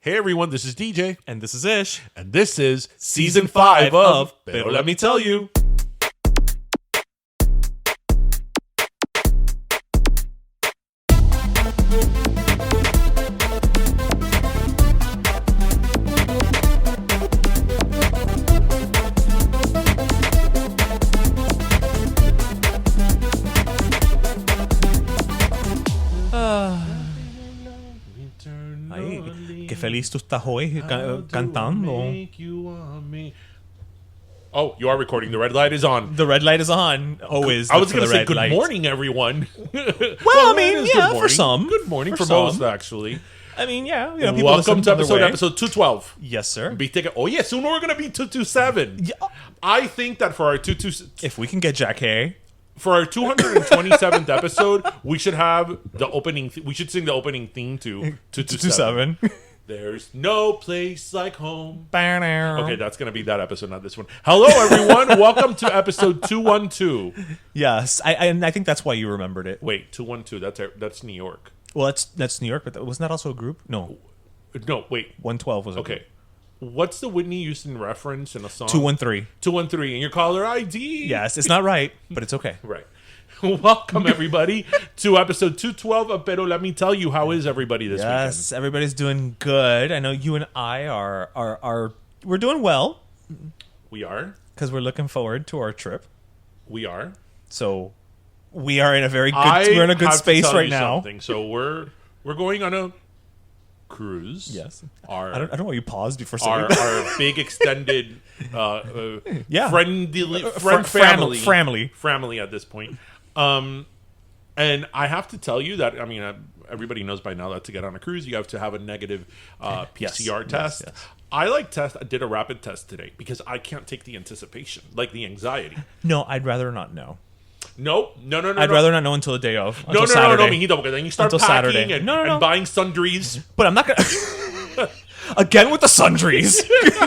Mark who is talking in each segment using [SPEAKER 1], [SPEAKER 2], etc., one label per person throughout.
[SPEAKER 1] Hey everyone, this is DJ.
[SPEAKER 2] And this is Ish.
[SPEAKER 1] And this is Season 5 of Pero Let Me Tell You.
[SPEAKER 2] Qué feliz tú estás hoy cantando.
[SPEAKER 1] Oh, you are recording. The red light is on.
[SPEAKER 2] The red light is on. Always.
[SPEAKER 1] I was going to say good
[SPEAKER 2] light.
[SPEAKER 1] morning, everyone.
[SPEAKER 2] Well, I mean, yeah, for some.
[SPEAKER 1] Good morning for
[SPEAKER 2] some.
[SPEAKER 1] most, actually.
[SPEAKER 2] I mean, yeah. You know,
[SPEAKER 1] Welcome to episode 212.
[SPEAKER 2] Yes, sir.
[SPEAKER 1] Oh, yeah, soon we're going to be 227. Yeah. I think that for our
[SPEAKER 2] if we can get Jack Hay.
[SPEAKER 1] For our 227th episode, we should have the opening. We should sing the opening theme to 227. There's no place like home. Okay, that's going to be that episode, not this one. Hello, everyone. Welcome to episode 212.
[SPEAKER 2] Yes, I think that's why you remembered it.
[SPEAKER 1] Wait, 212. That's New York.
[SPEAKER 2] Well, that's New York, but wasn't that also a group? No,
[SPEAKER 1] wait.
[SPEAKER 2] 112 was a
[SPEAKER 1] okay.
[SPEAKER 2] group.
[SPEAKER 1] What's the Whitney Houston reference in a song?
[SPEAKER 2] 213.
[SPEAKER 1] 213, and your caller ID.
[SPEAKER 2] Yes, it's not right, but it's okay.
[SPEAKER 1] Right. Welcome, everybody, to episode 212 of Pero Let Me Tell You. How is everybody this weekend?
[SPEAKER 2] Yes, everybody's doing good. I know you and I are we're doing well.
[SPEAKER 1] We are.
[SPEAKER 2] Because we're looking forward to our trip.
[SPEAKER 1] We are.
[SPEAKER 2] So we are in a very good we're in a good space right now.
[SPEAKER 1] Something. So we're going on a cruise.
[SPEAKER 2] Yes. I don't know why you paused before saying
[SPEAKER 1] our big extended
[SPEAKER 2] yeah.
[SPEAKER 1] family at this point. And I have to tell you that, I mean, everybody knows by now that to get on a cruise, you have to have a negative PCR test. Yes. I did a rapid test today because I can't take the anticipation, like the anxiety.
[SPEAKER 2] No, I'd rather not know.
[SPEAKER 1] No.
[SPEAKER 2] I'd rather not know until the day of.
[SPEAKER 1] No, mijito, because then you start packing and buying sundries.
[SPEAKER 2] But I'm not going to... Again with the sundries.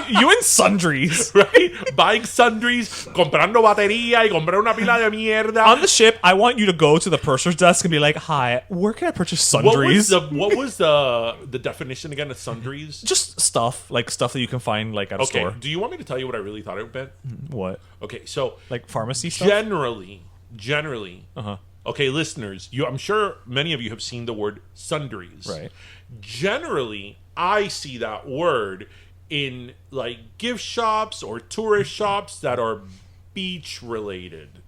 [SPEAKER 2] You and sundries.
[SPEAKER 1] Right? Buying sundries, comprando batería y comprar una pila de mierda.
[SPEAKER 2] On the ship, I want you to go to the purser's desk and be like, hi, where can I purchase sundries?
[SPEAKER 1] What was the definition again of sundries?
[SPEAKER 2] Just stuff that you can find like at a store.
[SPEAKER 1] Do you want me to tell you what I really thought it meant?
[SPEAKER 2] What?
[SPEAKER 1] Okay, so...
[SPEAKER 2] Like pharmacy stuff?
[SPEAKER 1] Generally. Uh-huh. Okay, listeners, I'm sure many of you have seen the word sundries.
[SPEAKER 2] Right.
[SPEAKER 1] Generally, I see that word in like gift shops or tourist shops that are beach related.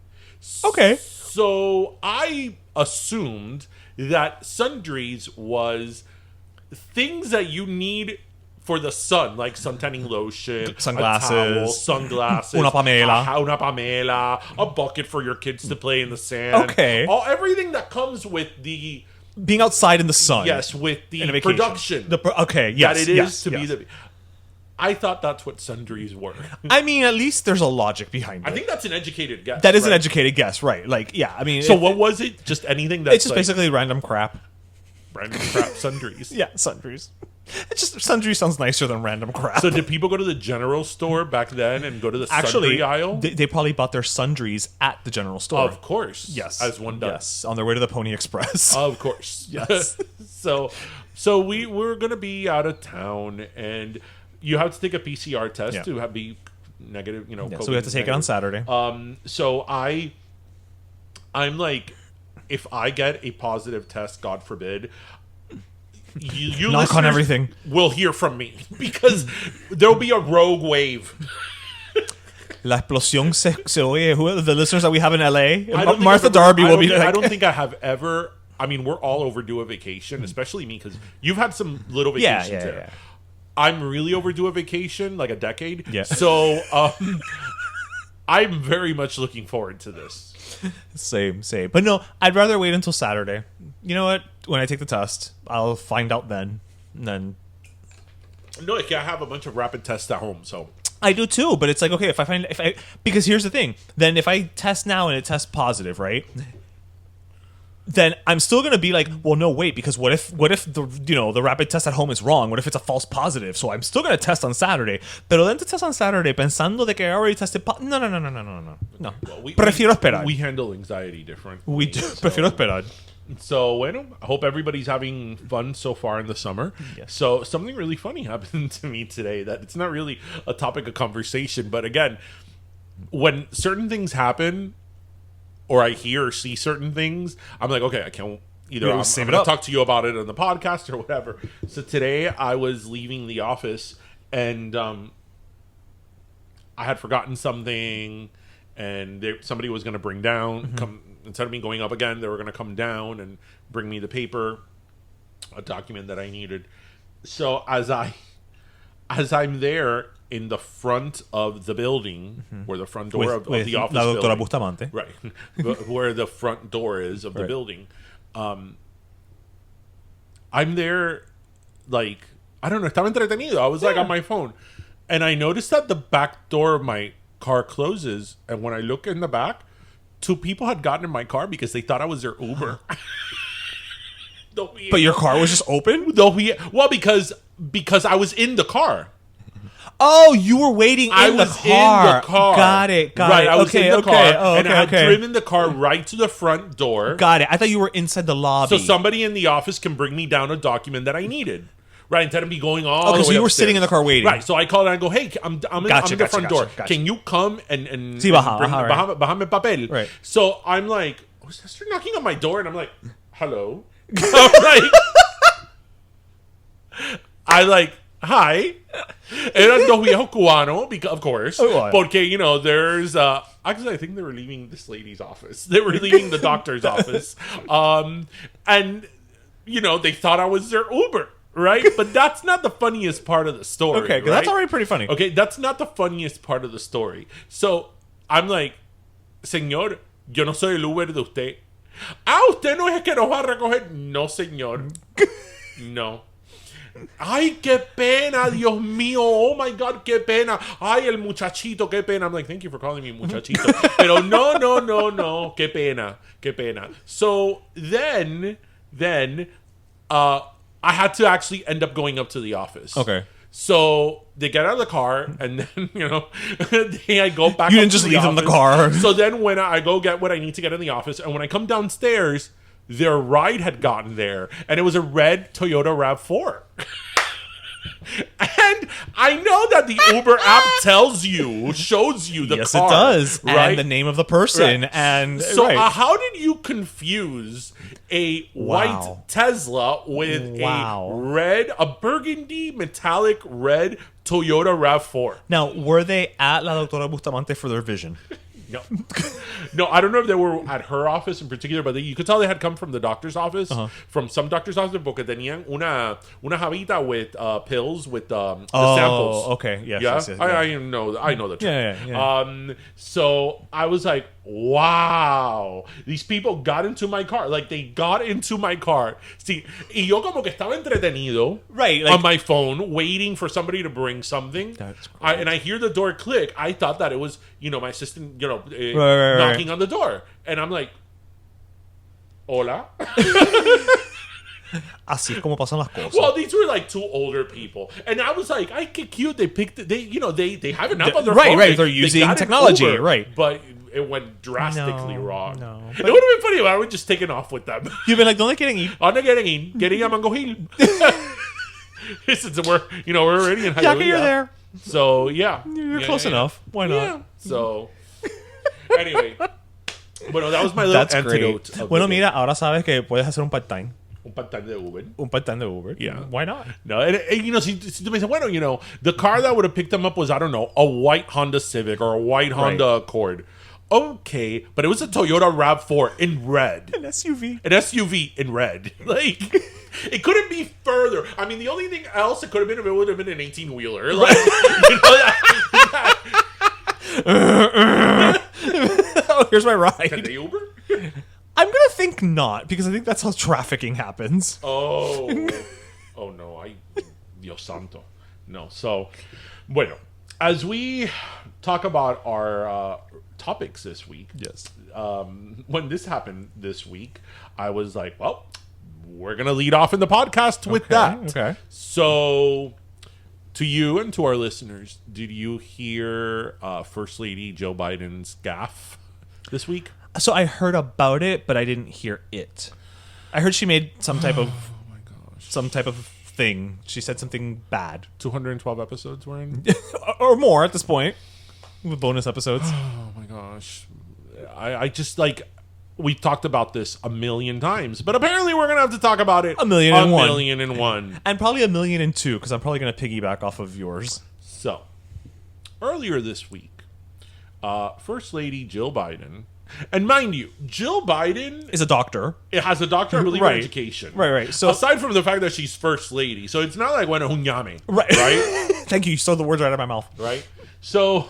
[SPEAKER 2] Okay.
[SPEAKER 1] So I assumed that sundries was things that you need for the sun, like sun-tanning lotion,
[SPEAKER 2] sunglasses,
[SPEAKER 1] a towel, sunglasses,
[SPEAKER 2] una pamela,
[SPEAKER 1] a bucket for your kids to play in the sand.
[SPEAKER 2] Okay.
[SPEAKER 1] Everything that comes with the...
[SPEAKER 2] Being outside in the sun.
[SPEAKER 1] Yes, with the production.
[SPEAKER 2] Okay, yes.
[SPEAKER 1] That it is to be the... I thought that's what sundries were.
[SPEAKER 2] I mean, at least there's a logic behind it.
[SPEAKER 1] I think that's an educated guess.
[SPEAKER 2] That is an educated guess, right? Like, yeah, I mean...
[SPEAKER 1] So what was it? Just anything that's
[SPEAKER 2] it's just basically random crap.
[SPEAKER 1] Random crap sundries.
[SPEAKER 2] Yeah, sundries. It's just sundries sounds nicer than random crap.
[SPEAKER 1] So did people go to the general store back then and go to the sundry aisle?
[SPEAKER 2] They probably bought their sundries at the general store.
[SPEAKER 1] Of course.
[SPEAKER 2] Yes.
[SPEAKER 1] As one does.
[SPEAKER 2] Yes. On their way to the Pony Express.
[SPEAKER 1] Of course.
[SPEAKER 2] Yes.
[SPEAKER 1] So we're going to be out of town, and you have to take a PCR test to be negative,
[SPEAKER 2] so we have to take it on Saturday.
[SPEAKER 1] So I'm like, if I get a positive test, God forbid, you
[SPEAKER 2] knock on everything,
[SPEAKER 1] will hear from me because there'll be a rogue wave.
[SPEAKER 2] La explosión se oye. Who are the listeners that we have in LA? Martha Darby will be like...
[SPEAKER 1] I don't think I have ever... I mean, we're all overdue a vacation, especially me, because you've had some little vacations there. I'm really overdue a vacation, like a decade.
[SPEAKER 2] Yeah.
[SPEAKER 1] So I'm very much looking forward to this.
[SPEAKER 2] Same. But no, I'd rather wait until Saturday. You know what? When I take the test, I'll find out then. And then...
[SPEAKER 1] No, I have a bunch of rapid tests at home, so...
[SPEAKER 2] I do too, but it's like, okay, because here's the thing. Then if I test now and it tests positive, right? Then I'm still going to be like, well, no, wait, because what if the rapid test at home is wrong? What if it's a false positive? So I'm still going to test on Saturday. Pero then to test on Saturday, pensando de que I already tested No.
[SPEAKER 1] Well,
[SPEAKER 2] Prefiero esperar.
[SPEAKER 1] We handle anxiety different.
[SPEAKER 2] We do. Prefiero esperar.
[SPEAKER 1] So, bueno, I hope everybody's having fun so far in the summer.
[SPEAKER 2] Yes.
[SPEAKER 1] So, something really funny happened to me today that it's not really a topic of conversation, but again, when certain things happen or I hear or see certain things, I'm like, okay, I can't either. I'm going to talk to you about it on the podcast or whatever. So, today I was leaving the office and I had forgotten something and somebody was going to bring down, instead of me going up again, they were going to come down and bring me the paper, a document that I needed. So as I'm there in the front of the building, where the front door of the office
[SPEAKER 2] la doctora
[SPEAKER 1] building,
[SPEAKER 2] Bustamante.
[SPEAKER 1] right, where the front door is of the building, I'm there, like, I don't know, estaba entretenido. I was like on my phone, and I noticed that the back door of my car closes, and when I look in the back, 2 people had gotten in my car because they thought I was their Uber.
[SPEAKER 2] But your car was just open?
[SPEAKER 1] Well, because I was in the car.
[SPEAKER 2] Oh, you were waiting in the car. Got it.
[SPEAKER 1] Right, I was in the car, and I had
[SPEAKER 2] okay.
[SPEAKER 1] driven the car right to the front door.
[SPEAKER 2] Got it. I thought you were inside the lobby.
[SPEAKER 1] So somebody in the office can bring me down a document that I needed. Right, instead of me going all the way
[SPEAKER 2] so you were
[SPEAKER 1] upstairs.
[SPEAKER 2] sitting in the car waiting.
[SPEAKER 1] Right, so I called and I go, hey, I'm in the front door. Can you come and
[SPEAKER 2] sí,
[SPEAKER 1] bajame papel?
[SPEAKER 2] Right.
[SPEAKER 1] So I'm like, oh, they're knocking on my door, and I'm like, hello? I'm like, hi. Eran dos viejos cubanos, because, of course. Porque, there's... actually, I think they were leaving this lady's office. They were leaving the doctor's office. And, they thought I was their Uber. Right? But that's not the funniest part of the story.
[SPEAKER 2] Okay, because that's already pretty funny.
[SPEAKER 1] Okay, that's not the funniest part of the story. So, I'm like, señor, yo no soy el Uber de usted. Usted no es el que nos va a recoger. No, señor. No. Ay, qué pena, Dios mío. Oh my God, qué pena. Ay, el muchachito, qué pena. I'm like, thank you for calling me muchachito. Pero no. Qué pena. So, then, I had to actually end up going up to the office.
[SPEAKER 2] Okay.
[SPEAKER 1] So they get out of the car, and then, I go back.
[SPEAKER 2] You didn't just leave them in the car.
[SPEAKER 1] So then when I go get what I need to get in the office, and when I come downstairs, their ride had gotten there, and it was a red Toyota RAV4. And I know that the Uber app shows you the car.
[SPEAKER 2] Yes, it does.
[SPEAKER 1] Right?
[SPEAKER 2] And the name of the person.
[SPEAKER 1] Right.
[SPEAKER 2] And
[SPEAKER 1] so how did you confuse a white Tesla with a burgundy metallic red Toyota RAV4?
[SPEAKER 2] Now, were they at La Doctora Bustamante for their vision?
[SPEAKER 1] No, I don't know if they were at her office in particular, but you could tell they had come from the doctor's office, from some doctor's office, porque tenían una javita with pills with the samples.
[SPEAKER 2] Oh, okay. Yes.
[SPEAKER 1] I know the truth.
[SPEAKER 2] Yeah.
[SPEAKER 1] So I was like, wow, these people got into my car. Like, they got into my car. Sí, y yo como que estaba entretenido on my phone, waiting for somebody to bring something.
[SPEAKER 2] That's great.
[SPEAKER 1] And I hear the door click. I thought that it was, my assistant, knocking on the door. And I'm like, hola.
[SPEAKER 2] Así es como pasan las cosas.
[SPEAKER 1] Well, these were like 2 older people, and I was like, "I get cute." They picked, they have an app on their phone.
[SPEAKER 2] Right. They're using technology,
[SPEAKER 1] Uber,
[SPEAKER 2] right?
[SPEAKER 1] But it went drastically wrong.
[SPEAKER 2] No,
[SPEAKER 1] it would have been funny if I would just taken off with them.
[SPEAKER 2] You've been like, "¿Dónde quieren ir?"
[SPEAKER 1] ¿Dónde quieren ir? Quería Mango Hill. Since we're already in Hialeah.
[SPEAKER 2] Yeah, you're there.
[SPEAKER 1] So yeah,
[SPEAKER 2] you're close enough. Why not?
[SPEAKER 1] Yeah. So anyway, bueno, that was my little antidote.
[SPEAKER 2] Bueno, mira, ahora sabes que puedes hacer un part-time.
[SPEAKER 1] Un part-time de Uber.
[SPEAKER 2] Yeah. Why not?
[SPEAKER 1] No, and si tú me dices, bueno, the car that would have picked them up was, I don't know, a white Honda Civic or a white Honda Accord. Okay, but it was a Toyota RAV4 in red.
[SPEAKER 2] An SUV.
[SPEAKER 1] An SUV in red. Like, it couldn't be further. I mean, the only thing else it could have been, if it would have been an 18-wheeler. Like,
[SPEAKER 2] oh, here's my ride.
[SPEAKER 1] Can they Uber?
[SPEAKER 2] I'm going to think not, because I think that's how trafficking happens.
[SPEAKER 1] Oh no, Dios santo. No, so, bueno, as we talk about our topics this week,
[SPEAKER 2] yes.
[SPEAKER 1] When this happened this week, I was like, well, we're going to lead off in the podcast with that.
[SPEAKER 2] Okay.
[SPEAKER 1] So, to you and to our listeners, did you hear First Lady Joe Biden's gaffe this week?
[SPEAKER 2] So I heard about it, but I didn't hear it. I heard she made some type of
[SPEAKER 1] Oh my gosh.
[SPEAKER 2] some type of thing. She said something bad.
[SPEAKER 1] 212 episodes we're in?
[SPEAKER 2] Or more at this point. With bonus episodes.
[SPEAKER 1] Oh my gosh. I just like... We've talked about this a million times, but apparently we're going to have to talk about it
[SPEAKER 2] A million and
[SPEAKER 1] one.
[SPEAKER 2] And probably 1,000,002, because I'm probably going to piggyback off of yours.
[SPEAKER 1] So, earlier this week, First Lady Jill Biden, and mind you, Jill Biden
[SPEAKER 2] Is a doctor.
[SPEAKER 1] it has a doctorate of legal
[SPEAKER 2] Right.
[SPEAKER 1] education.
[SPEAKER 2] Right. So
[SPEAKER 1] Aside from the fact that she's First Lady, so it's not like when hunyame.
[SPEAKER 2] Right.
[SPEAKER 1] Right?
[SPEAKER 2] Thank you. You stole the words right out of my mouth.
[SPEAKER 1] Right? So,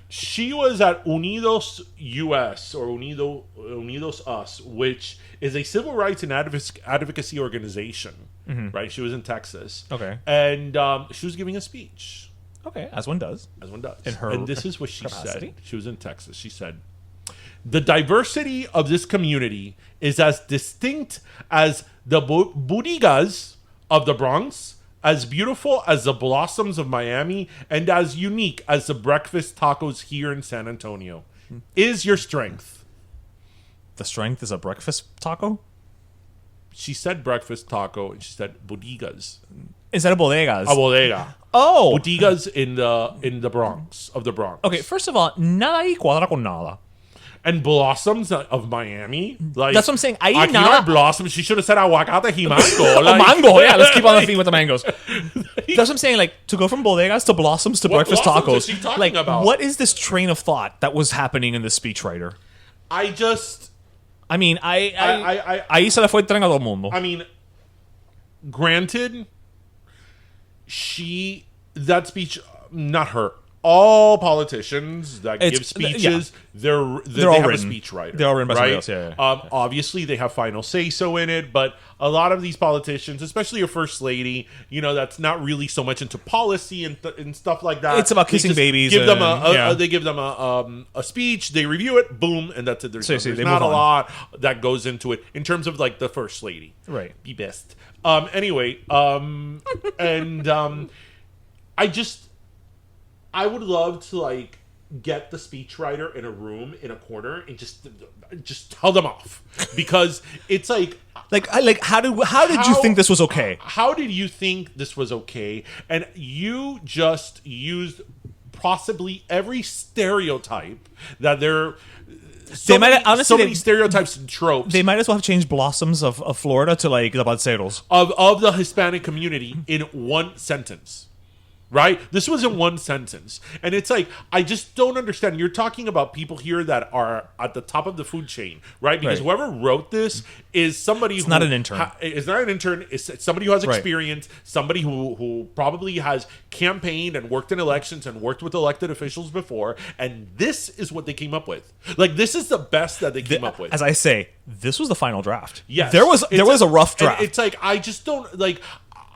[SPEAKER 1] she was at Unidos US, or Unidos Us, which is a civil rights and advocacy organization. Right? She was in Texas.
[SPEAKER 2] Okay.
[SPEAKER 1] And she was giving a speech.
[SPEAKER 2] Okay, as one does.
[SPEAKER 1] As one does.
[SPEAKER 2] In her
[SPEAKER 1] and this is what she
[SPEAKER 2] capacity?
[SPEAKER 1] said. She was in Texas. She said, "The diversity of this community is as distinct as the bodegas of the Bronx, as beautiful as the blossoms of Miami, and as unique as the breakfast tacos here in San Antonio. Is your strength."
[SPEAKER 2] The strength is a breakfast taco?
[SPEAKER 1] She said breakfast taco, and she said bodegas.
[SPEAKER 2] Instead of bodegas.
[SPEAKER 1] A bodega.
[SPEAKER 2] Oh!
[SPEAKER 1] Bodegas in the Bronx, of the Bronx.
[SPEAKER 2] Okay, first of all, nada y cuadra con nada.
[SPEAKER 1] And blossoms of Miami. Like,
[SPEAKER 2] That's what I'm saying. Ahí
[SPEAKER 1] aquí no
[SPEAKER 2] nada-
[SPEAKER 1] hay blossoms. She should have said aguacate jimango.
[SPEAKER 2] Oh,
[SPEAKER 1] Like,
[SPEAKER 2] mango, yeah. Let's keep on the theme with the mangoes. That's what I'm saying. Like, to go from bodegas to blossoms to
[SPEAKER 1] What
[SPEAKER 2] breakfast
[SPEAKER 1] blossoms
[SPEAKER 2] tacos.
[SPEAKER 1] is she talking
[SPEAKER 2] Like,
[SPEAKER 1] about?
[SPEAKER 2] what is this train of thought that was happening in the speechwriter?
[SPEAKER 1] I just,
[SPEAKER 2] I mean, ahí se le fue el tren a todo el mundo.
[SPEAKER 1] I mean, granted, that speech, not her. All politicians that
[SPEAKER 2] It's-
[SPEAKER 1] give speeches, they
[SPEAKER 2] all
[SPEAKER 1] have a
[SPEAKER 2] written.
[SPEAKER 1] speechwriter.
[SPEAKER 2] They're all written by somebody
[SPEAKER 1] right?
[SPEAKER 2] else, yeah.
[SPEAKER 1] Obviously, they have final say-so in it, but a lot of these politicians, especially your first lady, that's not really so much into policy and stuff like that.
[SPEAKER 2] It's about
[SPEAKER 1] They
[SPEAKER 2] kissing
[SPEAKER 1] just
[SPEAKER 2] babies
[SPEAKER 1] Give them
[SPEAKER 2] and-
[SPEAKER 1] they give them a speech, they review it, boom, and that's it. There's
[SPEAKER 2] So they
[SPEAKER 1] not a
[SPEAKER 2] move on.
[SPEAKER 1] lot that goes into it in terms of like the first lady.
[SPEAKER 2] Right.
[SPEAKER 1] Be best. Anyway, I would love to like get the speechwriter in a room in a corner and just tell them off, because it's like
[SPEAKER 2] How did you think this was okay?
[SPEAKER 1] How did you think this was okay? And you just used possibly every stereotype that there. So many stereotypes and tropes
[SPEAKER 2] They might as well have changed blossoms of Florida to like the balseros.
[SPEAKER 1] of the Hispanic community in one sentence. Right? This was in one sentence. And it's like, I just don't understand. You're talking about people here that are at the top of the food chain, right? Because
[SPEAKER 2] Right.
[SPEAKER 1] whoever wrote this is somebody
[SPEAKER 2] It's not an intern.
[SPEAKER 1] It's not an intern. It's somebody who has
[SPEAKER 2] Right.
[SPEAKER 1] experience, somebody who probably has campaigned and worked in elections and worked with elected officials before. And this is what they came up with. Like, this is the best that they came up with.
[SPEAKER 2] As I say, this was the final draft.
[SPEAKER 1] Yes.
[SPEAKER 2] There was a rough
[SPEAKER 1] and
[SPEAKER 2] draft.
[SPEAKER 1] it's like, I just don't like.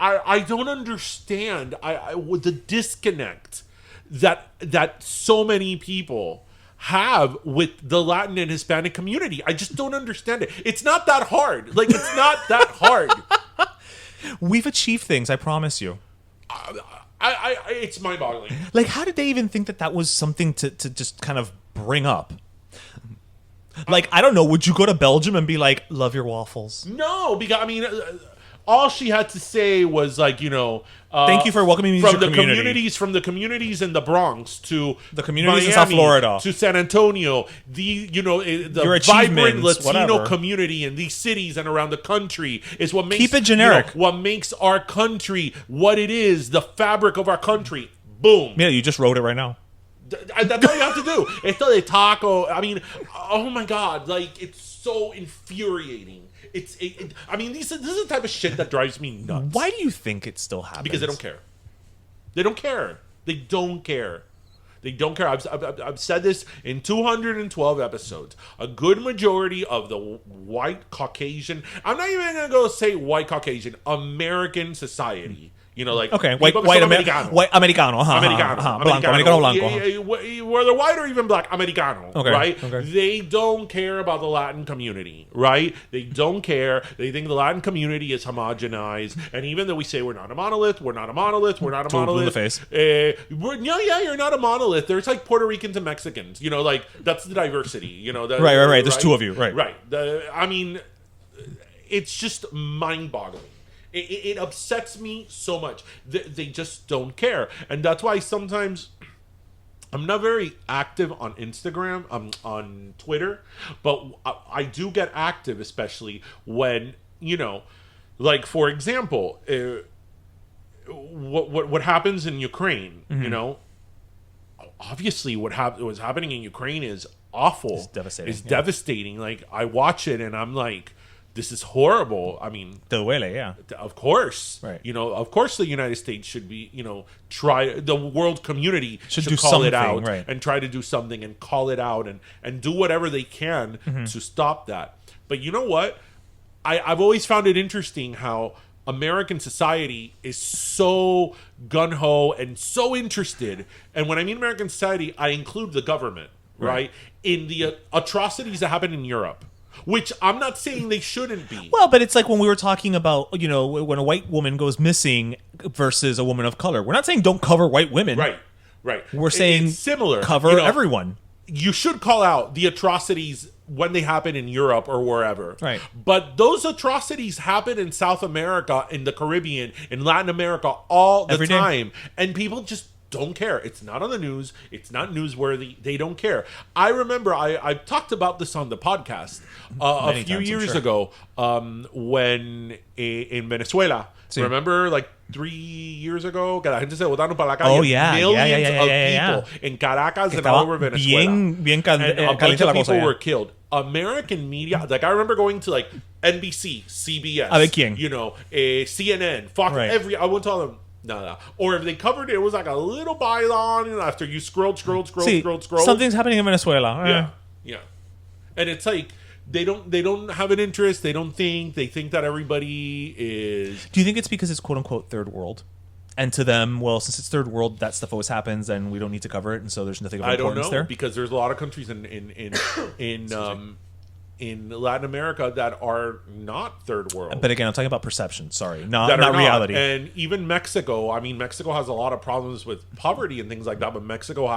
[SPEAKER 1] I don't understand with the disconnect that so many people have with the Latin and Hispanic community. I just don't understand it. It's not that hard. Like, it's not that hard.
[SPEAKER 2] We've achieved things, I promise you.
[SPEAKER 1] It's mind-boggling.
[SPEAKER 2] Like, how did they even think that was something to just kind of bring up? Like, I don't know. Would you go to Belgium and be like, love your waffles?
[SPEAKER 1] No, because I mean, all she had to say was like,
[SPEAKER 2] Thank you for welcoming me to
[SPEAKER 1] from
[SPEAKER 2] your
[SPEAKER 1] the
[SPEAKER 2] community.
[SPEAKER 1] from the communities in the Bronx to
[SPEAKER 2] The communities in
[SPEAKER 1] Miami,
[SPEAKER 2] South Florida.
[SPEAKER 1] to San Antonio, the
[SPEAKER 2] Your
[SPEAKER 1] vibrant
[SPEAKER 2] achievements,
[SPEAKER 1] Latino
[SPEAKER 2] whatever.
[SPEAKER 1] community in these cities and around the country is what makes
[SPEAKER 2] Keep it generic.
[SPEAKER 1] what makes our country what it is, the fabric of our country. Boom.
[SPEAKER 2] Yeah, you just wrote it right now.
[SPEAKER 1] That's all you have to do. It's the taco. I mean, oh my God, like, it's so infuriating. I mean, this is the type of shit that drives me nuts.
[SPEAKER 2] Why do you think it still happens?
[SPEAKER 1] Because they don't care. They don't care. They don't care. They don't care. I've said this in 212 episodes. A good majority of the white Caucasian, I'm not even going to go say white Caucasian, American society. Like,
[SPEAKER 2] okay, white
[SPEAKER 1] Americano.
[SPEAKER 2] white Americano, blanco, Americano blanco.
[SPEAKER 1] Whether white or even black, Americano,
[SPEAKER 2] Okay,
[SPEAKER 1] right?
[SPEAKER 2] okay.
[SPEAKER 1] They don't care about the Latin community, right? They don't care. They think the Latin community is homogenized, and even though we say we're not a monolith, we're not a monolith, we're not a
[SPEAKER 2] Two
[SPEAKER 1] monolith.
[SPEAKER 2] in the face.
[SPEAKER 1] You're not a monolith. There's like Puerto Ricans and Mexicans. Like, that's the diversity.
[SPEAKER 2] Right. There's two of you. Right.
[SPEAKER 1] Right. I mean, it's just mind-boggling. It upsets me so much. They just don't care. And that's why sometimes I'm not very active on Instagram, on Twitter, but I do get active, especially when, like, for example, what happens in Ukraine, obviously what's happening in Ukraine is awful.
[SPEAKER 2] It's devastating.
[SPEAKER 1] It's devastating. Like, I watch it and I'm like, this is horrible. I mean,
[SPEAKER 2] Te duele, yeah.
[SPEAKER 1] Of course.
[SPEAKER 2] Right.
[SPEAKER 1] Of course the United States should be, try, the world community should
[SPEAKER 2] do
[SPEAKER 1] call it
[SPEAKER 2] something,
[SPEAKER 1] out
[SPEAKER 2] right.
[SPEAKER 1] and try to do something and call it out and do whatever they can to stop that. But you know what? I've always found it interesting how American society is so gung-ho and so interested. And when I mean American society, I include the government, right? In the atrocities that happen in Europe. Which I'm not saying they shouldn't be.
[SPEAKER 2] Well, but it's like when we were talking about, when a white woman goes missing versus a woman of color. We're not saying don't cover white women.
[SPEAKER 1] Right.
[SPEAKER 2] We're saying
[SPEAKER 1] it's similar.
[SPEAKER 2] Cover everyone.
[SPEAKER 1] You should call out the atrocities when they happen in Europe or wherever.
[SPEAKER 2] Right.
[SPEAKER 1] But those atrocities happen in South America, in the Caribbean, in Latin America all the time. And people just don't care. It's not on the news. It's not newsworthy. They don't care. I remember I talked about this on the podcast a few years ago when in Venezuela. Sí. Remember, like 3 years ago, que la gente se botaron para la calle.
[SPEAKER 2] Oh, yeah.
[SPEAKER 1] Millions of people in Caracas and all over Venezuela.
[SPEAKER 2] And
[SPEAKER 1] a bunch of people were killed. American media, like I remember going to like NBC, CBS, CNN, Fox, I went to all them. No. Or if they covered it, it was like a little byline after you scrolled.
[SPEAKER 2] Something's happening in Venezuela.
[SPEAKER 1] Yeah. And it's like they don't have an interest. They think that everybody is.
[SPEAKER 2] Do you think it's because it's quote unquote third world? And to them, well, since it's third world, that stuff always happens, and we don't need to cover it, and so there's nothing of importance there.
[SPEAKER 1] Because there's a lot of countries in Latin America that are not third world.
[SPEAKER 2] But again, I'm talking about perception. Sorry, not reality.
[SPEAKER 1] And even Mexico. I mean, Mexico has a lot of problems with poverty and things like that. But Mexico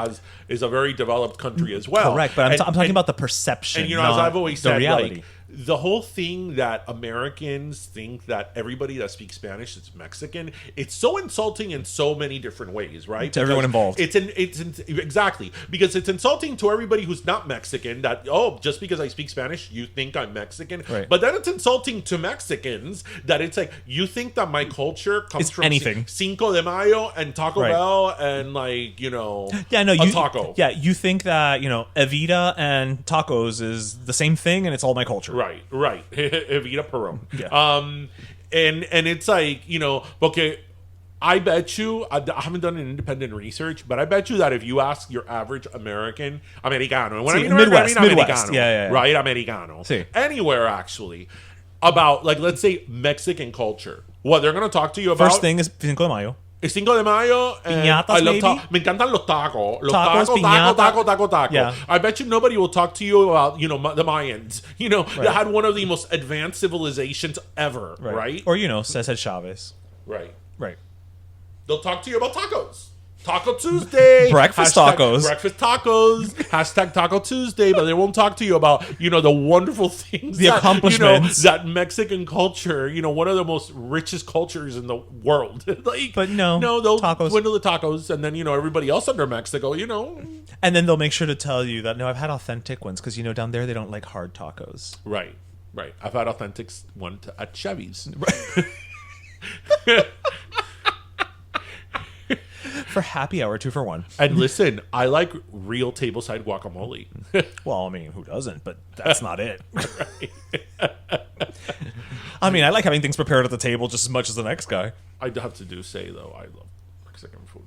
[SPEAKER 1] is a very developed country as well.
[SPEAKER 2] Correct. But I'm talking about the perception.
[SPEAKER 1] And as I've always said,
[SPEAKER 2] reality.
[SPEAKER 1] Like, the whole thing that Americans think that everybody that speaks Spanish is Mexican, it's so insulting in so many different ways, right?
[SPEAKER 2] To everyone involved.
[SPEAKER 1] Exactly. Because it's insulting to everybody who's not Mexican that, just because I speak Spanish, you think I'm Mexican.
[SPEAKER 2] Right.
[SPEAKER 1] But then it's insulting to Mexicans that it's like, you think that my culture comes from
[SPEAKER 2] anything.
[SPEAKER 1] Cinco de Mayo and Taco Bell and like, a taco.
[SPEAKER 2] Yeah, you think that, Evita and tacos is the same thing and it's all my culture.
[SPEAKER 1] Right. Evita Perón.
[SPEAKER 2] Yeah.
[SPEAKER 1] And it's like, porque I bet you, I haven't done an independent research, but I bet you that if you ask your average Americano, and when I mean
[SPEAKER 2] Midwest,
[SPEAKER 1] Americano,
[SPEAKER 2] yeah.
[SPEAKER 1] right? Americano.
[SPEAKER 2] Sí.
[SPEAKER 1] Anywhere, actually, about, like, let's say, Mexican culture. What they're going to talk to you about.
[SPEAKER 2] First thing is Cinco de Mayo.
[SPEAKER 1] Cinco de Mayo.
[SPEAKER 2] Piñatas,
[SPEAKER 1] I love
[SPEAKER 2] maybe?
[SPEAKER 1] Me encantan los tacos.
[SPEAKER 2] Tacos,
[SPEAKER 1] Yeah. I bet you nobody will talk to you about, the Mayans, that had one of the most advanced civilizations ever, right?
[SPEAKER 2] Or, Cesar Chavez.
[SPEAKER 1] Right.
[SPEAKER 2] They'll
[SPEAKER 1] talk to you about tacos. Taco Tuesday.
[SPEAKER 2] Breakfast
[SPEAKER 1] tacos. Hashtag Taco Tuesday. But they won't talk to you about, the wonderful things.
[SPEAKER 2] The accomplishments.
[SPEAKER 1] That Mexican culture, one of the most richest cultures in the world.
[SPEAKER 2] But no,
[SPEAKER 1] they'll
[SPEAKER 2] tacos.
[SPEAKER 1] Dwindle the tacos. And then, everybody else under Mexico,
[SPEAKER 2] And then they'll make sure to tell you that, no, I've had authentic ones. Because, down there, they don't like hard tacos.
[SPEAKER 1] Right. I've had authentic one at Chevy's.
[SPEAKER 2] Right. For happy hour, 2 for $1.
[SPEAKER 1] And listen, I like real tableside guacamole.
[SPEAKER 2] Well, who doesn't? But that's not it. I like having things prepared at the table just as much as the next guy.
[SPEAKER 1] I have to say, though, I love Mexican food.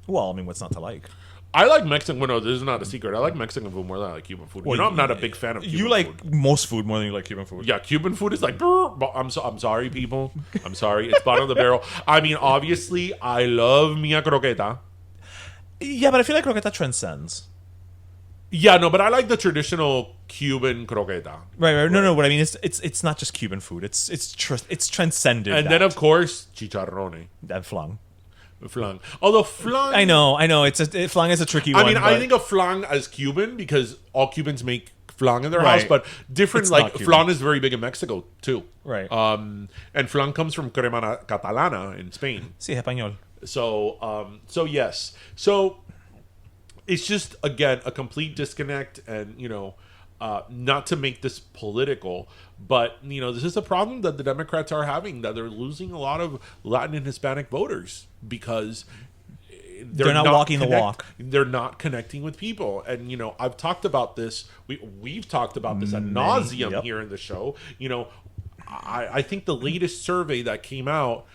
[SPEAKER 2] Well, what's not to like?
[SPEAKER 1] I like Mexican. Well, no, this is not a secret. I like Mexican food more than I like Cuban food.
[SPEAKER 2] Well,
[SPEAKER 1] I'm not a big fan of Cuban food.
[SPEAKER 2] You like most food more than you like Cuban food.
[SPEAKER 1] Yeah, Cuban food is like, I'm sorry, people. I'm sorry. It's bottom of the barrel. Obviously, I love mia croqueta.
[SPEAKER 2] Yeah, but I feel like croqueta transcends.
[SPEAKER 1] Yeah, no, but I like the traditional Cuban croqueta.
[SPEAKER 2] Right. No. What I mean is, it's not just Cuban food. It's transcended.
[SPEAKER 1] And then, of course, chicharrone.
[SPEAKER 2] And flan.
[SPEAKER 1] Although flan,
[SPEAKER 2] I know. Flan is a tricky one.
[SPEAKER 1] I think of flan as Cuban because all Cubans make flan in their
[SPEAKER 2] Right.
[SPEAKER 1] house, but different.
[SPEAKER 2] It's
[SPEAKER 1] Like
[SPEAKER 2] not Cuban.
[SPEAKER 1] flan is very big in Mexico too.
[SPEAKER 2] Right.
[SPEAKER 1] And flan comes from crema catalana in Spain.
[SPEAKER 2] Sí, español.
[SPEAKER 1] So yes. So it's just again a complete disconnect, and not to make this political, but this is a problem that the Democrats are having, that they're losing a lot of Latin and Hispanic voters because
[SPEAKER 2] they're not walking the walk.
[SPEAKER 1] They're not connecting with people, and I've talked about this. We've talked about this ad nauseum here in the show. I think the latest survey that came out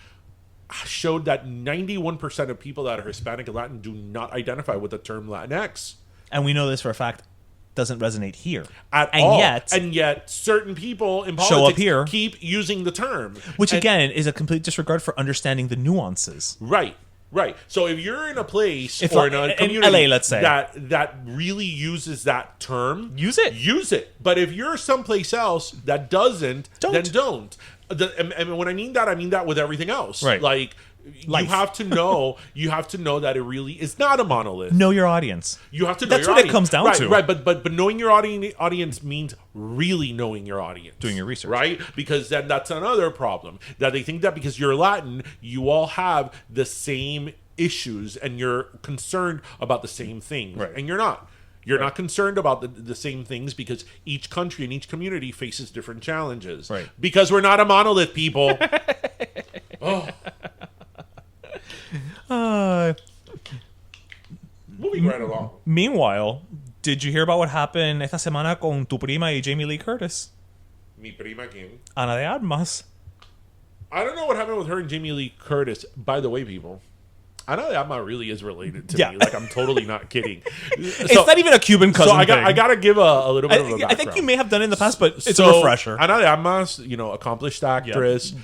[SPEAKER 1] showed that 91% of people that are Hispanic and Latin do not identify with the term Latinx.
[SPEAKER 2] And we know this for a fact doesn't resonate here.
[SPEAKER 1] At all. And yet certain people in politics
[SPEAKER 2] show up here,
[SPEAKER 1] keep using the term.
[SPEAKER 2] Which again is a complete disregard for understanding the nuances.
[SPEAKER 1] Right. So if you're in a place or in a community
[SPEAKER 2] in LA, let's say,
[SPEAKER 1] that really uses that term,
[SPEAKER 2] use it.
[SPEAKER 1] But if you're someplace else that doesn't, then don't. And when I mean that with everything else.
[SPEAKER 2] Right.
[SPEAKER 1] Like you have to know that it really is not a monolith.
[SPEAKER 2] Know your audience.
[SPEAKER 1] You have to know
[SPEAKER 2] That's
[SPEAKER 1] your
[SPEAKER 2] what
[SPEAKER 1] audience.
[SPEAKER 2] it comes down to.
[SPEAKER 1] Right, but knowing your audience means really knowing your audience.
[SPEAKER 2] Doing your research.
[SPEAKER 1] Right? Because then that's another problem. That they think that because you're Latin, you all have the same issues and you're concerned about the same things.
[SPEAKER 2] Right.
[SPEAKER 1] And you're not. You're not concerned about the same things because each country and each community faces different challenges.
[SPEAKER 2] Right.
[SPEAKER 1] Because we're not a monolith, people. Moving right along.
[SPEAKER 2] Meanwhile, did you hear about what happened esta semana con tu prima y Jamie Lee Curtis?
[SPEAKER 1] Mi prima quién?
[SPEAKER 2] Ana de Armas.
[SPEAKER 1] I don't know what happened with her and Jamie Lee Curtis. By the way, people, Ana de Armas really is related to me. Like, I'm totally not kidding.
[SPEAKER 2] It's not even a Cuban cousin
[SPEAKER 1] I
[SPEAKER 2] thing.
[SPEAKER 1] got to give a little bit of a background.
[SPEAKER 2] I think you may have done it in the past, but it's a refresher.
[SPEAKER 1] Ana de Armas, accomplished actress. Yep.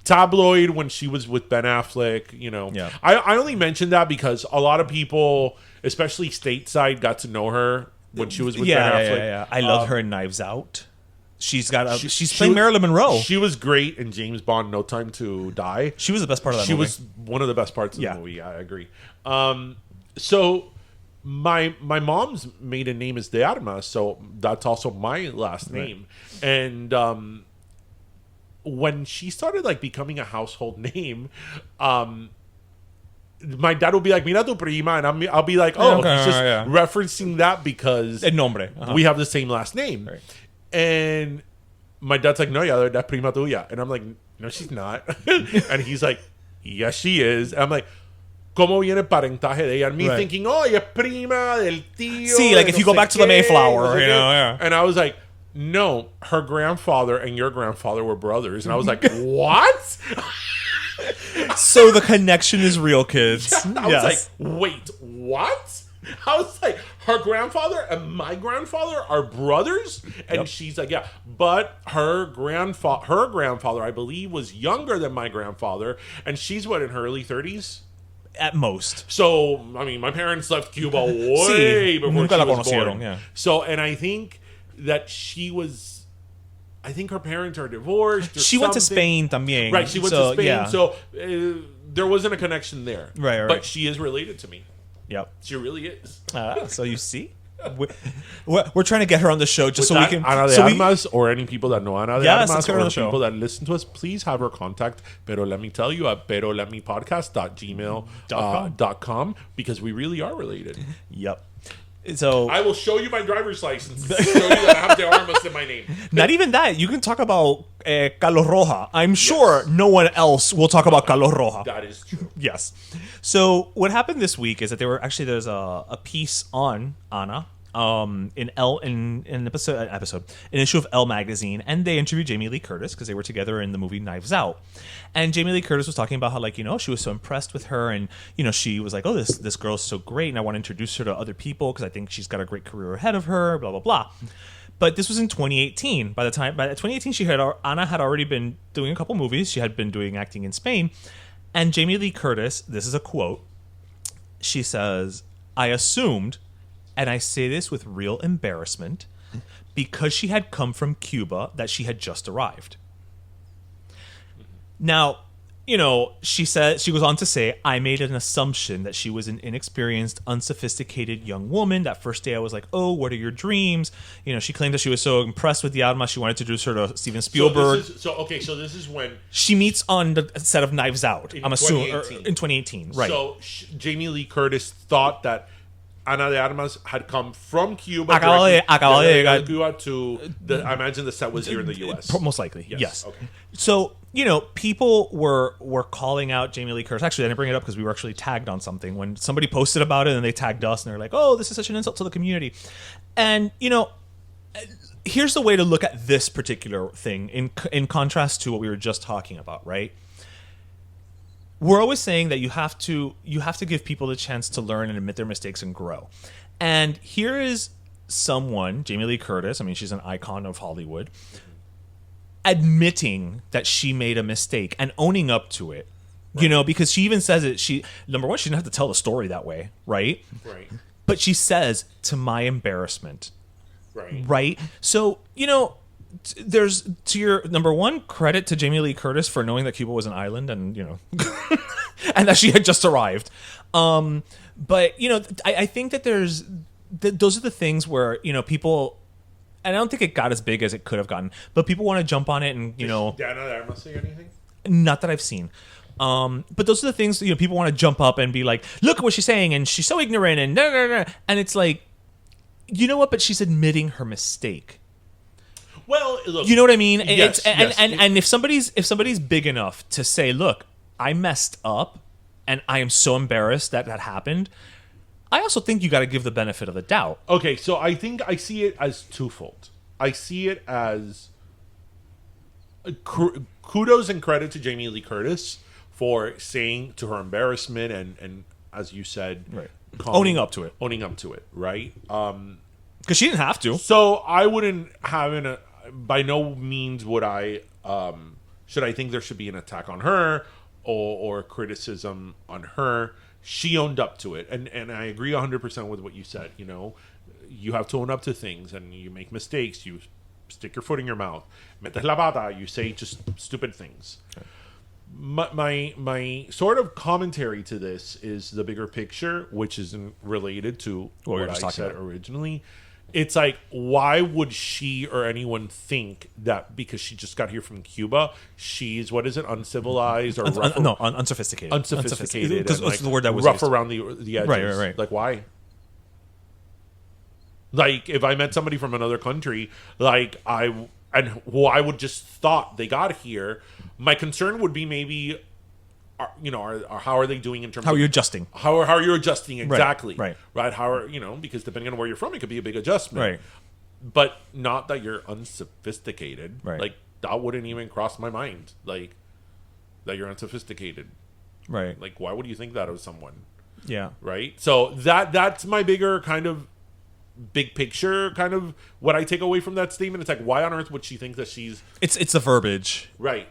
[SPEAKER 1] Tabloid when she was with Ben Affleck.
[SPEAKER 2] Yeah.
[SPEAKER 1] I only mentioned that because a lot of people, especially stateside, got to know her when she was with Ben Affleck.
[SPEAKER 2] Yeah. I love her in Knives Out. She's playing Marilyn Monroe.
[SPEAKER 1] She was great in James Bond: No Time to Die.
[SPEAKER 2] She was the best part of that movie.
[SPEAKER 1] She was one of the best parts of the movie. I agree. So my mom's maiden name is De Armas, so that's also my last name. Right. And when she started becoming a household name, my dad will be like, "Mira tu prima," and I'll be like, "Oh, okay, just referencing that because
[SPEAKER 2] el nombre.
[SPEAKER 1] We have the same last name."
[SPEAKER 2] Right.
[SPEAKER 1] And my dad's like, "No, ya, that's prima tuya," and I'm like, "No, she's not." And he's like, "Yes, she is." And I'm like, ¿Cómo viene el parentaje de ella? And me thinking, "Oh, ella es prima del tío."
[SPEAKER 2] See, if you go back to the Mayflower,
[SPEAKER 1] And I was like, "No, her grandfather and your grandfather were brothers." And I was like, "What?"
[SPEAKER 2] So the connection is real, kids.
[SPEAKER 1] I was like, "Wait, what?" I was like, her grandfather and my grandfather are brothers? And she's like, yeah. But her grandfather, I believe, was younger than my grandfather. And she's, in her early 30s?
[SPEAKER 2] At most.
[SPEAKER 1] So, I mean, my parents left Cuba way before she was born.
[SPEAKER 2] Yeah.
[SPEAKER 1] So, and I think that I think her parents are divorced.
[SPEAKER 2] She went to Spain también.
[SPEAKER 1] Right, she went to Spain. Yeah. So, there wasn't a connection there.
[SPEAKER 2] Right.
[SPEAKER 1] But she is related to me.
[SPEAKER 2] Yep.
[SPEAKER 1] She really is.
[SPEAKER 2] So you see? We're trying to get her on the show just we can...
[SPEAKER 1] Ana de Armas, or any people that know Ana de Armas,
[SPEAKER 2] let's get her on the show.
[SPEAKER 1] People that listen to us, please have her contact. Pero let me tell you at peroletmepodcast.gmail.com because we really are related.
[SPEAKER 2] Yep. So
[SPEAKER 1] I will show you my driver's license to show you that I have De Armas in my name.
[SPEAKER 2] Not even that. You can talk about Carlos Roja. I'm sure no one else will talk about Carlos Roja.
[SPEAKER 1] That is true.
[SPEAKER 2] Yes. So what happened this week is that there's a piece on Ana in an issue of Elle magazine, and they interviewed Jamie Lee Curtis because they were together in the movie Knives Out. And Jamie Lee Curtis was talking about how she was so impressed with her, and she was like, "Oh, this girl's so great, and I want to introduce her to other people because I think she's got a great career ahead of her." Blah blah blah. But this was in 2018. By 2018, Ana had already been doing a couple movies. She had been doing acting in Spain, and Jamie Lee Curtis. This is a quote. She says, "I assumed, and I say this with real embarrassment, because she had come from Cuba, that she had just arrived." Now, she said, she goes on to say, I made an assumption that she was an inexperienced, unsophisticated young woman. That first day I was like, oh, what are your dreams? She claimed that she was so impressed with the Armas, she wanted to do sort of Steven Spielberg.
[SPEAKER 1] So this is when
[SPEAKER 2] she meets on the set of Knives Out, I'm assuming, in 2018. Right.
[SPEAKER 1] So Jamie Lee Curtis thought that Ana de Armas had come from Cuba Cuba to I imagine the set was here in the U.S.
[SPEAKER 2] Most likely, yes.
[SPEAKER 1] Okay.
[SPEAKER 2] So, people were calling out Jamie Lee Curtis. Actually, I didn't bring it up because we were actually tagged on something. When somebody posted about it and they tagged us and they're like, oh, this is such an insult to the community. And, here's the way to look at this particular thing in contrast to what we were just talking about, right? We're always saying that you have to give people the chance to learn and admit their mistakes and grow. And here is someone, Jamie Lee Curtis, I mean, she's an icon of Hollywood, admitting that she made a mistake and owning up to it. Right. Because she even says it, number one, she didn't have to tell the story that way, right?
[SPEAKER 1] Right.
[SPEAKER 2] But she says, to my embarrassment.
[SPEAKER 1] Right.
[SPEAKER 2] Right? So, there's, to your number one, credit to Jamie Lee Curtis for knowing that Cuba was an island and and that she had just arrived. But I think that those are the things where people, and I don't think it got as big as it could have gotten, but people want to jump on it and
[SPEAKER 1] Did Ana de Armas say anything?
[SPEAKER 2] Not that I've seen. But those are the things people want to jump up and be like, look at what she's saying and she's so ignorant and and it's like, you know what? But she's admitting her mistake.
[SPEAKER 1] Well, look,
[SPEAKER 2] you know what I mean?
[SPEAKER 1] Yes,
[SPEAKER 2] and if somebody's big enough to say, look, I messed up and I am so embarrassed that happened, I also think you got to give the benefit of the doubt.
[SPEAKER 1] Okay, so I think I see it as twofold. I see it as kudos and credit to Jamie Lee Curtis for saying to her embarrassment and as you said,
[SPEAKER 2] right. Owning up to it,
[SPEAKER 1] right?
[SPEAKER 2] Because she didn't have to.
[SPEAKER 1] So I wouldn't have by no means would I should I think there should be an attack on her or criticism on her. She owned up to it, and I agree 100% with what you said. You have to own up to things, and you make mistakes. You stick your foot in your mouth. Metes la pata. You say just stupid things. Okay. My sort of commentary to this is the bigger picture, which isn't related to what I said originally. It's like, why would she or anyone think that because she just got here from Cuba, she's, uncivilized or rough?
[SPEAKER 2] Unsophisticated.
[SPEAKER 1] Unsophisticated.
[SPEAKER 2] Because that's the word that was
[SPEAKER 1] rough
[SPEAKER 2] used.
[SPEAKER 1] Around the edges.
[SPEAKER 2] Right.
[SPEAKER 1] Like, why? Like, if I met somebody from another country, who I would just thought they got here, my concern would be maybe, how are they doing in terms
[SPEAKER 2] how
[SPEAKER 1] of...
[SPEAKER 2] How are you adjusting?
[SPEAKER 1] How are you adjusting, exactly.
[SPEAKER 2] Right.
[SPEAKER 1] How are, because depending on where you're from, it could be a big adjustment.
[SPEAKER 2] Right.
[SPEAKER 1] But not that you're unsophisticated.
[SPEAKER 2] Right.
[SPEAKER 1] Like, that wouldn't even cross my mind. Like, that you're unsophisticated.
[SPEAKER 2] Right.
[SPEAKER 1] Like, why would you think that of someone?
[SPEAKER 2] Yeah.
[SPEAKER 1] Right? So that's my bigger kind of big picture kind of what I take away from that statement. It's like, why on earth would she think that she's...
[SPEAKER 2] It's the verbiage.
[SPEAKER 1] Right.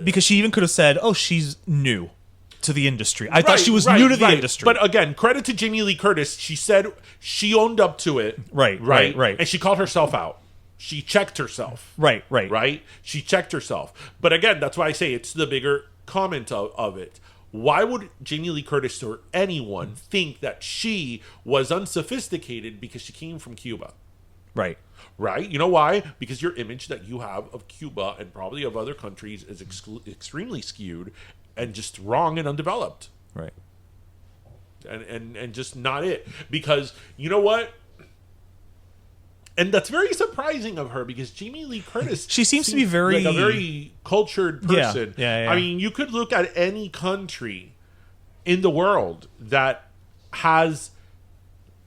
[SPEAKER 2] Because she even could have said, oh, she's new to the industry. I thought she was new to the industry.
[SPEAKER 1] But again, credit to Jamie Lee Curtis. She said she owned up to it.
[SPEAKER 2] Right.
[SPEAKER 1] And she called herself out. She checked herself.
[SPEAKER 2] Right.
[SPEAKER 1] She checked herself. But again, that's why I say it's the bigger comment of it. Why would Jamie Lee Curtis or anyone think that she was unsophisticated because she came from Cuba?
[SPEAKER 2] Right.
[SPEAKER 1] You know why? Because your image that you have of Cuba and probably of other countries is extremely skewed and just wrong and undeveloped.
[SPEAKER 2] Right.
[SPEAKER 1] And just not it. Because you know what? And that's very surprising of her because Jamie Lee Curtis...
[SPEAKER 2] she seems to be very...
[SPEAKER 1] like a very cultured person.
[SPEAKER 2] Yeah.
[SPEAKER 1] I mean, you could look at any country in the world that has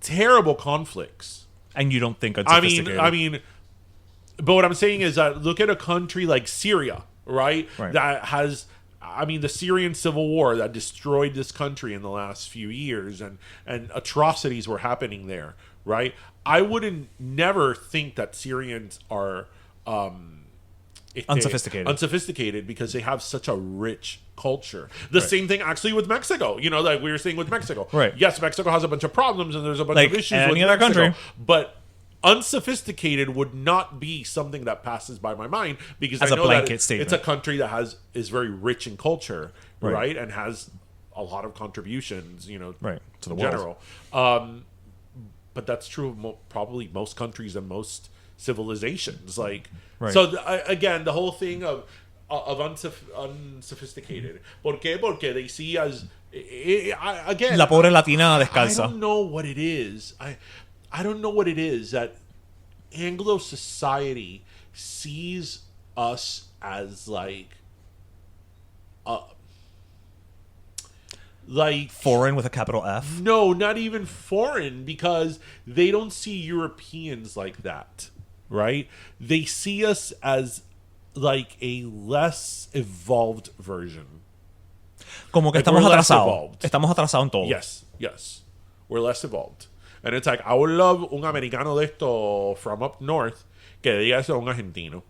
[SPEAKER 1] terrible conflicts.
[SPEAKER 2] And you don't think unsophisticated.
[SPEAKER 1] I mean, but what I'm saying is that look at a country like Syria, right? That has... I mean, the Syrian civil war that destroyed this country in the last few years and atrocities were happening there, right? I wouldn't never think that Syrians are unsophisticated because they have such a rich culture. The same thing actually with Mexico, like we were saying with Mexico.
[SPEAKER 2] Right.
[SPEAKER 1] Yes, Mexico has a bunch of problems and there's a bunch
[SPEAKER 2] like
[SPEAKER 1] of issues
[SPEAKER 2] any
[SPEAKER 1] with
[SPEAKER 2] other
[SPEAKER 1] Mexico,
[SPEAKER 2] country.
[SPEAKER 1] But unsophisticated would not be something that passes by my mind because
[SPEAKER 2] as
[SPEAKER 1] I know
[SPEAKER 2] a blanket
[SPEAKER 1] that
[SPEAKER 2] statement.
[SPEAKER 1] It's a country that is very rich in culture, right? And has a lot of contributions,
[SPEAKER 2] to the
[SPEAKER 1] in
[SPEAKER 2] world.
[SPEAKER 1] general. But that's true of probably most countries and most civilizations. Like, so again, the whole thing of unsophisticated. ¿Por qué? Porque they see as again.
[SPEAKER 2] La pobre latina descalza.
[SPEAKER 1] I don't know what it is. I don't know what it is that Anglo society sees us as like
[SPEAKER 2] foreign with a capital F?
[SPEAKER 1] No, not even foreign, because they don't see Europeans like that, right? They see us as like a less evolved version.
[SPEAKER 2] Como que
[SPEAKER 1] Like,
[SPEAKER 2] estamos
[SPEAKER 1] we're less
[SPEAKER 2] atrasados.
[SPEAKER 1] evolved.
[SPEAKER 2] Estamos atrasados en todo.
[SPEAKER 1] Yes. We're less evolved. And it's like, I would love un americano de esto from up north que diga eso a un argentino.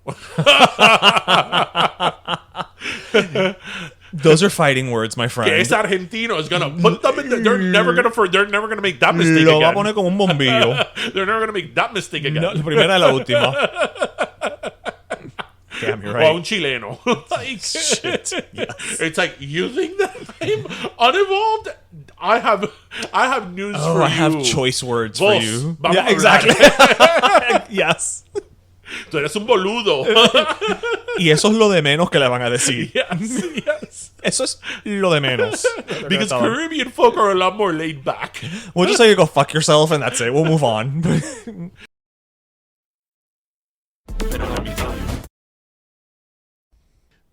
[SPEAKER 2] Those are fighting words, my friend.
[SPEAKER 1] Que ese argentino is gonna put them in they're never gonna make that mistake
[SPEAKER 2] Lo va a
[SPEAKER 1] again.
[SPEAKER 2] poner como un bombillo.
[SPEAKER 1] They're never gonna make that mistake again.
[SPEAKER 2] No, la primera y la última. Damn, you're
[SPEAKER 1] Or
[SPEAKER 2] right.
[SPEAKER 1] un chileno. Like,
[SPEAKER 2] Shit. Yes.
[SPEAKER 1] it's like, you think that I'm unevolved? I have news for you.
[SPEAKER 2] I have choice words
[SPEAKER 1] Vos,
[SPEAKER 2] for you.
[SPEAKER 1] vamos
[SPEAKER 2] Yeah,
[SPEAKER 1] a
[SPEAKER 2] exactly. Yes.
[SPEAKER 1] Tú eres un boludo.
[SPEAKER 2] Y eso es lo de menos que le van a decir.
[SPEAKER 1] Yes.
[SPEAKER 2] Eso es lo de menos.
[SPEAKER 1] Because Caribbean folk are a lot more laid back.
[SPEAKER 2] We'll just say you go fuck yourself and that's it. We'll move on.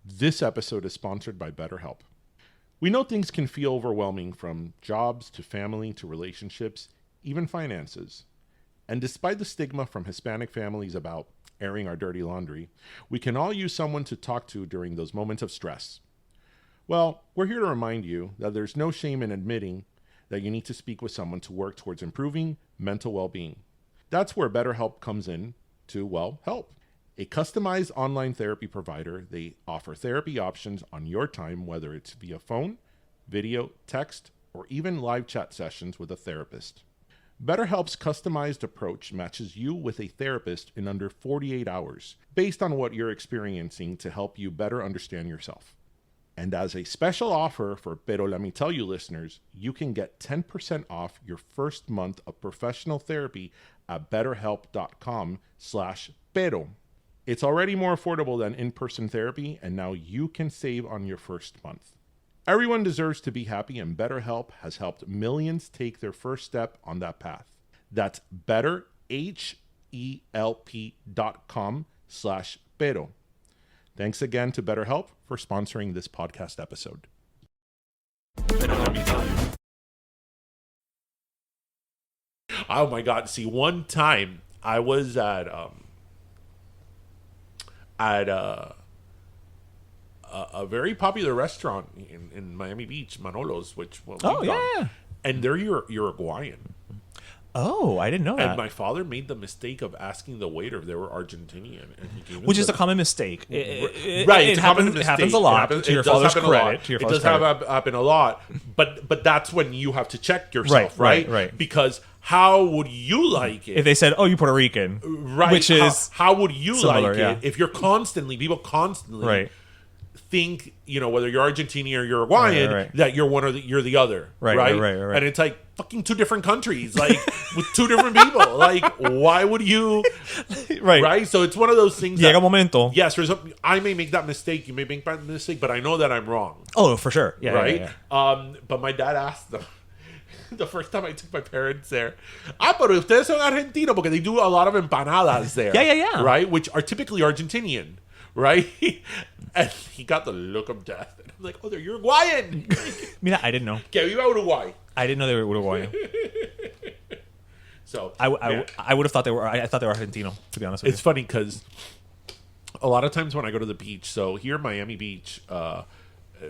[SPEAKER 1] This episode is sponsored by BetterHelp. We know things can feel overwhelming, from jobs to family to relationships, even finances. And despite the stigma from Hispanic families about airing our dirty laundry, we can all use someone to talk to during those moments of stress. Well, we're here to remind you that there's no shame in admitting that you need to speak with someone to work towards improving mental well-being. That's where BetterHelp comes in to, well, help. A customized online therapy provider, they offer therapy options on your time, whether it's via phone, video, text, or even live chat sessions with a therapist. BetterHelp's customized approach matches you with a therapist in under 48 hours, based on what you're experiencing, to help you better understand yourself. And as a special offer for Pero Let Me Tell You listeners, you can get 10% off your first month of professional therapy at betterhelp.com/pero. It's already more affordable than in-person therapy, and now you can save on your first month. Everyone deserves to be happy, and BetterHelp has helped millions take their first step on that path. That's betterhelp.com/pero. Thanks again to BetterHelp for sponsoring this podcast episode. Oh my God. See, one time I was at a very popular restaurant in Miami Beach, Manolo's, which and they're Uruguayan.
[SPEAKER 2] Oh, I didn't know that.
[SPEAKER 1] And my father made the mistake of asking the waiter if they were Argentinian, and he gave
[SPEAKER 2] Which is a common mistake.
[SPEAKER 1] It
[SPEAKER 2] happens a lot. To your father's credit.
[SPEAKER 1] It does happen a lot. But that's when you have to check yourself, right? Because how would you like it
[SPEAKER 2] if they said, "Oh, you're Puerto Rican"?
[SPEAKER 1] Right.
[SPEAKER 2] Which is
[SPEAKER 1] how would you
[SPEAKER 2] similar,
[SPEAKER 1] like it if you're people constantly think, whether you're Argentinian or Uruguayan, that you're one or you're the other, right? And it's like fucking two different countries, like with two different people. Like, why would you? Right. So it's one of those things.
[SPEAKER 2] Llega momento.
[SPEAKER 1] Yes, I may make that mistake. You may make that mistake, but I know that I'm wrong.
[SPEAKER 2] Oh, for sure. Yeah.
[SPEAKER 1] Right. Yeah. But my dad asked them. The first time I took my parents there, pero ustedes son argentinos, because they do a lot of empanadas there.
[SPEAKER 2] Yeah.
[SPEAKER 1] Right, which are typically Argentinian, right? And he got the look of death. And I'm like, oh, they're Uruguayan.
[SPEAKER 2] Mira, I didn't know.
[SPEAKER 1] Que viva Uruguay.
[SPEAKER 2] I didn't know they were Uruguayan.
[SPEAKER 1] So
[SPEAKER 2] I would have thought they were. I thought they were Argentino, to be honest with you.
[SPEAKER 1] It's funny because a lot of times when I go to the beach, so here in Miami Beach,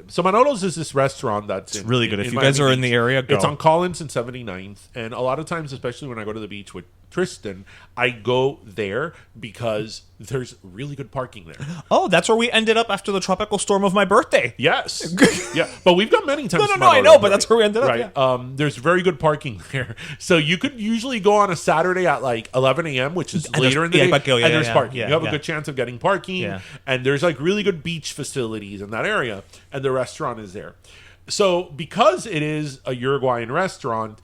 [SPEAKER 1] so Manolo's is this restaurant that's
[SPEAKER 2] really good. If you
[SPEAKER 1] Miami
[SPEAKER 2] guys are in
[SPEAKER 1] Beach.
[SPEAKER 2] the area, go.
[SPEAKER 1] It's on Collins and 79th, and a lot of times, especially when I go to the beach with Tristan, I go there because there's really good parking there.
[SPEAKER 2] Oh, that's where we ended up after the tropical storm of my birthday.
[SPEAKER 1] Yes. Yeah. But we've got many times.
[SPEAKER 2] No, I know, but that's where we ended up.
[SPEAKER 1] Right.
[SPEAKER 2] Yeah.
[SPEAKER 1] There's very good parking there. So you could usually go on a Saturday at like 11 a.m., which is later in the day. And there's parking. You have a good chance of getting parking. Yeah. And there's like really good beach facilities in that area. And the restaurant is there. So because it is a Uruguayan restaurant,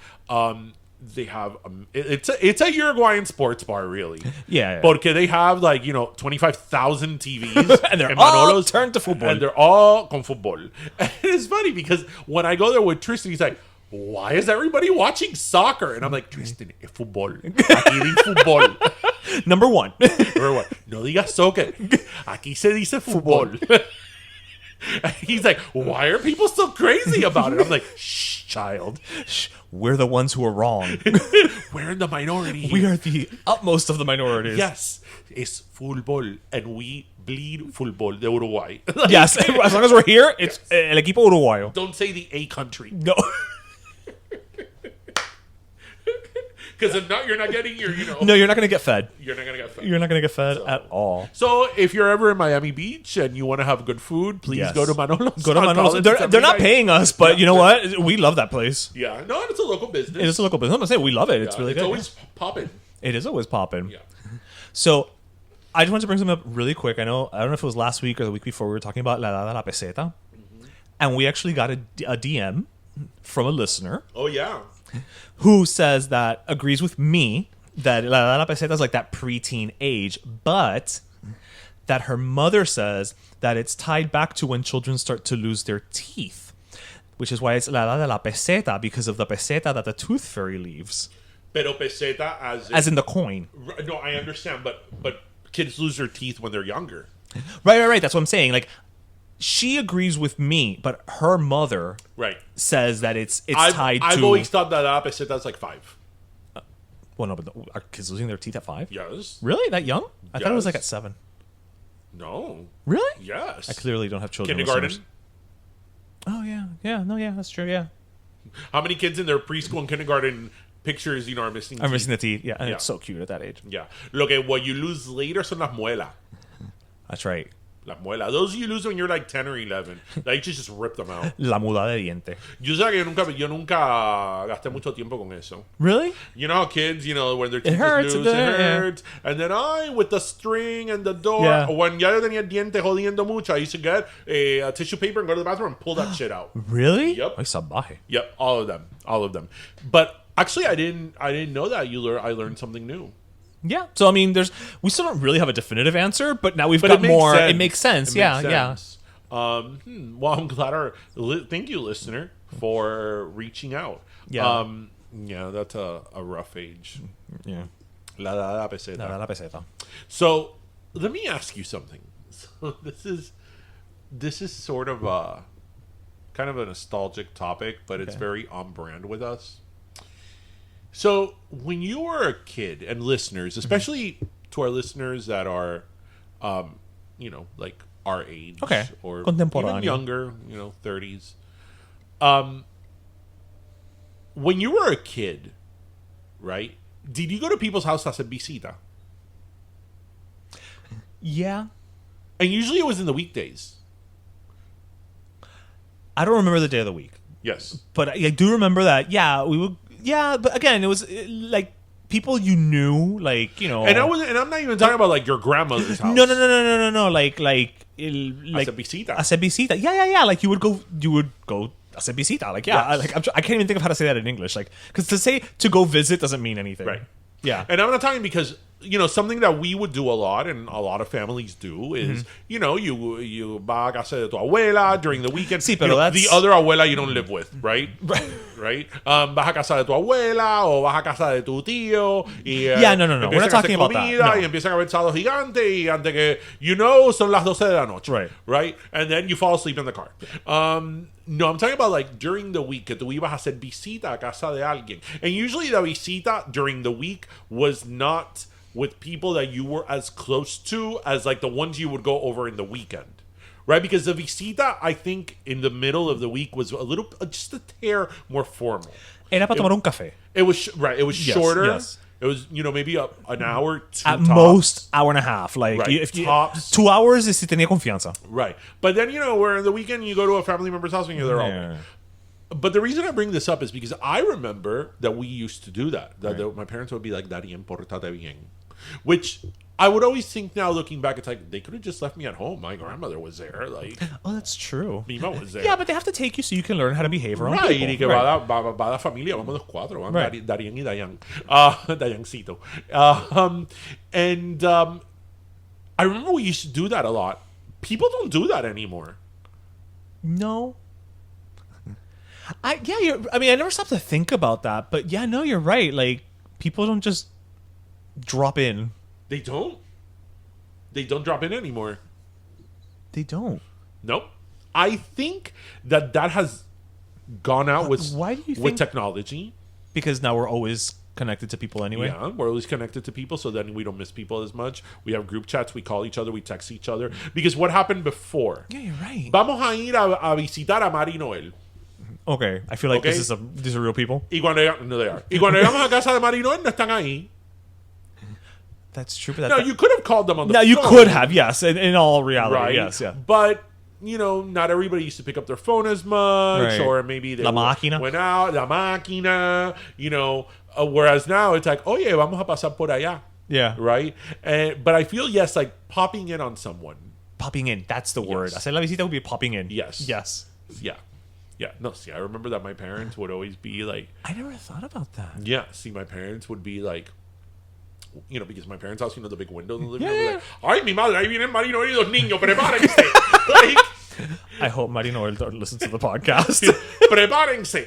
[SPEAKER 1] they have it's a Uruguayan sports bar, really.
[SPEAKER 2] Yeah.
[SPEAKER 1] Porque they have like 25,000 TVs
[SPEAKER 2] and they're all turned to football.
[SPEAKER 1] And they're all con football. And it's funny because when I go there with Tristan, he's like, "Why is everybody watching soccer?" And I'm like, "Tristan, es fútbol. Aquí di fútbol."
[SPEAKER 2] Number one.
[SPEAKER 1] No digas soccer. Aquí se dice fútbol. And he's like, "Why are people so crazy about it?" I'm like, "Shh, child.
[SPEAKER 2] Shh, we're the ones who are wrong.
[SPEAKER 1] We're in the minority.
[SPEAKER 2] We are the utmost of the minorities."
[SPEAKER 1] Yes. It's fútbol. And we bleed fútbol de Uruguay.
[SPEAKER 2] Yes. As long as we're here, it's el equipo uruguayo.
[SPEAKER 1] Don't say the A country.
[SPEAKER 2] No.
[SPEAKER 1] Because if not, you're not getting your,
[SPEAKER 2] No, you're not going to get fed.
[SPEAKER 1] You're not going to get fed.
[SPEAKER 2] You're not going to get fed at all.
[SPEAKER 1] So if you're ever in Miami Beach and you want to have good food, please go to Manolo's.
[SPEAKER 2] Go to Manolo's. They're not paying us, but you know what? We love that place.
[SPEAKER 1] Yeah. No, it's a local business.
[SPEAKER 2] It is a local business. I'm going to say we love it. It's really good.
[SPEAKER 1] It's always popping.
[SPEAKER 2] It is always popping.
[SPEAKER 1] Yeah.
[SPEAKER 2] So I just wanted to bring something up really quick. I don't know if it was last week or the week before we were talking about La Edad de la Peseta. Mm-hmm. And we actually got a DM from a listener.
[SPEAKER 1] Oh, yeah.
[SPEAKER 2] Who says that agrees with me that La Edad de la Peseta is like that preteen age, but that her mother says that it's tied back to when children start to lose their teeth, which is why it's La Edad de la Peseta, because of the peseta that the tooth fairy leaves.
[SPEAKER 1] Pero peseta
[SPEAKER 2] as in the coin.
[SPEAKER 1] No, I understand, but kids lose their teeth when they're younger.
[SPEAKER 2] Right. That's what I'm saying. Like, she agrees with me, but her mother says that it's tied to...
[SPEAKER 1] I've always thought that la peseta is like 5.
[SPEAKER 2] Well, no, but are kids losing their teeth at 5?
[SPEAKER 1] Yes.
[SPEAKER 2] Really? That young? I thought it was like at 7.
[SPEAKER 1] No.
[SPEAKER 2] Really?
[SPEAKER 1] Yes.
[SPEAKER 2] I clearly don't have children.
[SPEAKER 1] Kindergarten.
[SPEAKER 2] Listeners. Oh, yeah. Yeah, no, yeah, that's true, yeah.
[SPEAKER 1] How many kids in their preschool and kindergarten pictures, are missing teeth?
[SPEAKER 2] Are missing the teeth, yeah. And it's so cute at that age.
[SPEAKER 1] Yeah. What you lose later son las muelas.
[SPEAKER 2] That's right.
[SPEAKER 1] Las muelas. Those you lose when you're like 10 or 11. Like, you just rip them out.
[SPEAKER 2] La muda de diente.
[SPEAKER 1] Yo sé que yo nunca gasté mucho tiempo con eso.
[SPEAKER 2] Really?
[SPEAKER 1] You know how kids, when their teeth is loose, it hurts. And then, with the string and the door.
[SPEAKER 2] Yeah.
[SPEAKER 1] When ya tenía el diente jodiendo mucho, I used to get a tissue paper and go to the bathroom and pull that shit out.
[SPEAKER 2] Really?
[SPEAKER 1] Yep.
[SPEAKER 2] Ay, salvaje.
[SPEAKER 1] Yep, all of them. But actually, I didn't know that. I learned something new.
[SPEAKER 2] Yeah. So I mean, we still don't really have a definitive answer, but now we've got more. It makes sense. Yeah.
[SPEAKER 1] Well, I'm glad thank you, listener, for reaching out.
[SPEAKER 2] Yeah.
[SPEAKER 1] That's a rough age.
[SPEAKER 2] Yeah.
[SPEAKER 1] La Edad de la Peseta.
[SPEAKER 2] La Edad de la Peseta.
[SPEAKER 1] So let me ask you something. So this is sort of a kind of a nostalgic topic, but it's very on brand with us. So, when you were a kid, and listeners, especially to our listeners that are, like our age, or even younger, 30s, when you were a kid, right? Did you go to people's house as a visita?
[SPEAKER 2] Yeah.
[SPEAKER 1] And usually it was in the weekdays.
[SPEAKER 2] I don't remember the day of the week.
[SPEAKER 1] Yes,
[SPEAKER 2] but I do remember that. Yeah, we would. Yeah, but again, it was like people you knew, like And
[SPEAKER 1] I'm not even talking about like your grandmother's house.
[SPEAKER 2] No. Like
[SPEAKER 1] as a visita.
[SPEAKER 2] As a visita. Yeah. Like you would go as a visita. Like Like I can't even think of how to say that in English. Like because to go visit doesn't mean anything.
[SPEAKER 1] Right.
[SPEAKER 2] Yeah.
[SPEAKER 1] And I'm not talking because something that we would do a lot and a lot of families do is you va a casa de tu abuela during the weekend.
[SPEAKER 2] Sí, pero that's...
[SPEAKER 1] the other abuela you don't live with, right? Right? Vas a casa de tu abuela o vas a casa de tu tío y
[SPEAKER 2] no. We're not talking about that. No.
[SPEAKER 1] Y empiezan a ver Sábado Gigante y antes que son las 12 de la noche. Right? And then you fall asleep in the car. No, I'm talking about like during the week que tú ibas a hacer visita a casa de alguien. And usually the visita during the week was not with people that you were as close to as like the ones you would go over in the weekend. Right? Because the visita, I think, in the middle of the week was just a hair more formal.
[SPEAKER 2] Era para tomar un café.
[SPEAKER 1] It was shorter.
[SPEAKER 2] Yes.
[SPEAKER 1] It was, maybe an hour, two
[SPEAKER 2] At
[SPEAKER 1] tops.
[SPEAKER 2] most, hour and a half. Like,
[SPEAKER 1] Right.
[SPEAKER 2] if you,
[SPEAKER 1] Tops.
[SPEAKER 2] 2 hours is si tenía confianza.
[SPEAKER 1] Right. But then, where on the weekend you go to a family member's house and you're there all day. But the reason I bring this up is because I remember that we used to do that. That my parents would be like, Daddy, pórtate bien. Which I would always think now, looking back, it's like, they could have just left me at home. My grandmother was there. Like,
[SPEAKER 2] Oh, that's true.
[SPEAKER 1] Mima was there.
[SPEAKER 2] Yeah, but they have to take you so you can learn how to behave around
[SPEAKER 1] Right,
[SPEAKER 2] people.
[SPEAKER 1] y que va la familia, vamos los cuatro, vamos
[SPEAKER 2] Right.
[SPEAKER 1] Darían y Dayan, Dayancito. And I remember we used to do that a lot. People don't do that anymore.
[SPEAKER 2] No. I never stopped to think about that, but yeah, no, you're right. Like, people don't just drop in.
[SPEAKER 1] They don't. They don't drop in anymore.
[SPEAKER 2] They don't.
[SPEAKER 1] Nope. I think that has gone out with
[SPEAKER 2] Why do you
[SPEAKER 1] with
[SPEAKER 2] think?
[SPEAKER 1] technology.
[SPEAKER 2] Because now we're always connected to people anyway.
[SPEAKER 1] Yeah, we're always connected to people, so then we don't miss people as much. We have group chats, we call each other, we text each other. Because what happened before?
[SPEAKER 2] Yeah, you're right.
[SPEAKER 1] Vamos a ir a visitar a Mari Noel.
[SPEAKER 2] Okay, I feel like
[SPEAKER 1] Okay.
[SPEAKER 2] these are real people.
[SPEAKER 1] Y cuando llegamos a casa de Mari Noel, no están ahí.
[SPEAKER 2] That's true. But
[SPEAKER 1] No, you could have called them on the
[SPEAKER 2] now
[SPEAKER 1] phone.
[SPEAKER 2] you could have, yes, in all reality,
[SPEAKER 1] Right?
[SPEAKER 2] yes, yeah.
[SPEAKER 1] But, not everybody used to pick up their phone as much,
[SPEAKER 2] Right.
[SPEAKER 1] or maybe they
[SPEAKER 2] La máquina.
[SPEAKER 1] went out, la máquina, whereas now it's like, oye, vamos a pasar por allá,
[SPEAKER 2] Yeah.
[SPEAKER 1] right? But I feel, yes, like popping in on someone.
[SPEAKER 2] Popping in, that's the word.
[SPEAKER 1] Yes.
[SPEAKER 2] Hacer la visita would be popping in.
[SPEAKER 1] Yes.
[SPEAKER 2] Yes.
[SPEAKER 1] Yeah. Yeah. No, see, I remember that my parents would always be like,
[SPEAKER 2] I never thought about that.
[SPEAKER 1] yeah, see, my parents would be like, because my parents' house, the big window in the living
[SPEAKER 2] Yeah,
[SPEAKER 1] room,
[SPEAKER 2] yeah.
[SPEAKER 1] like, ay, mi madre, ahí vienen Marino y los niños, prepárense. Like,
[SPEAKER 2] I hope Marino listens to the podcast.
[SPEAKER 1] prepárense.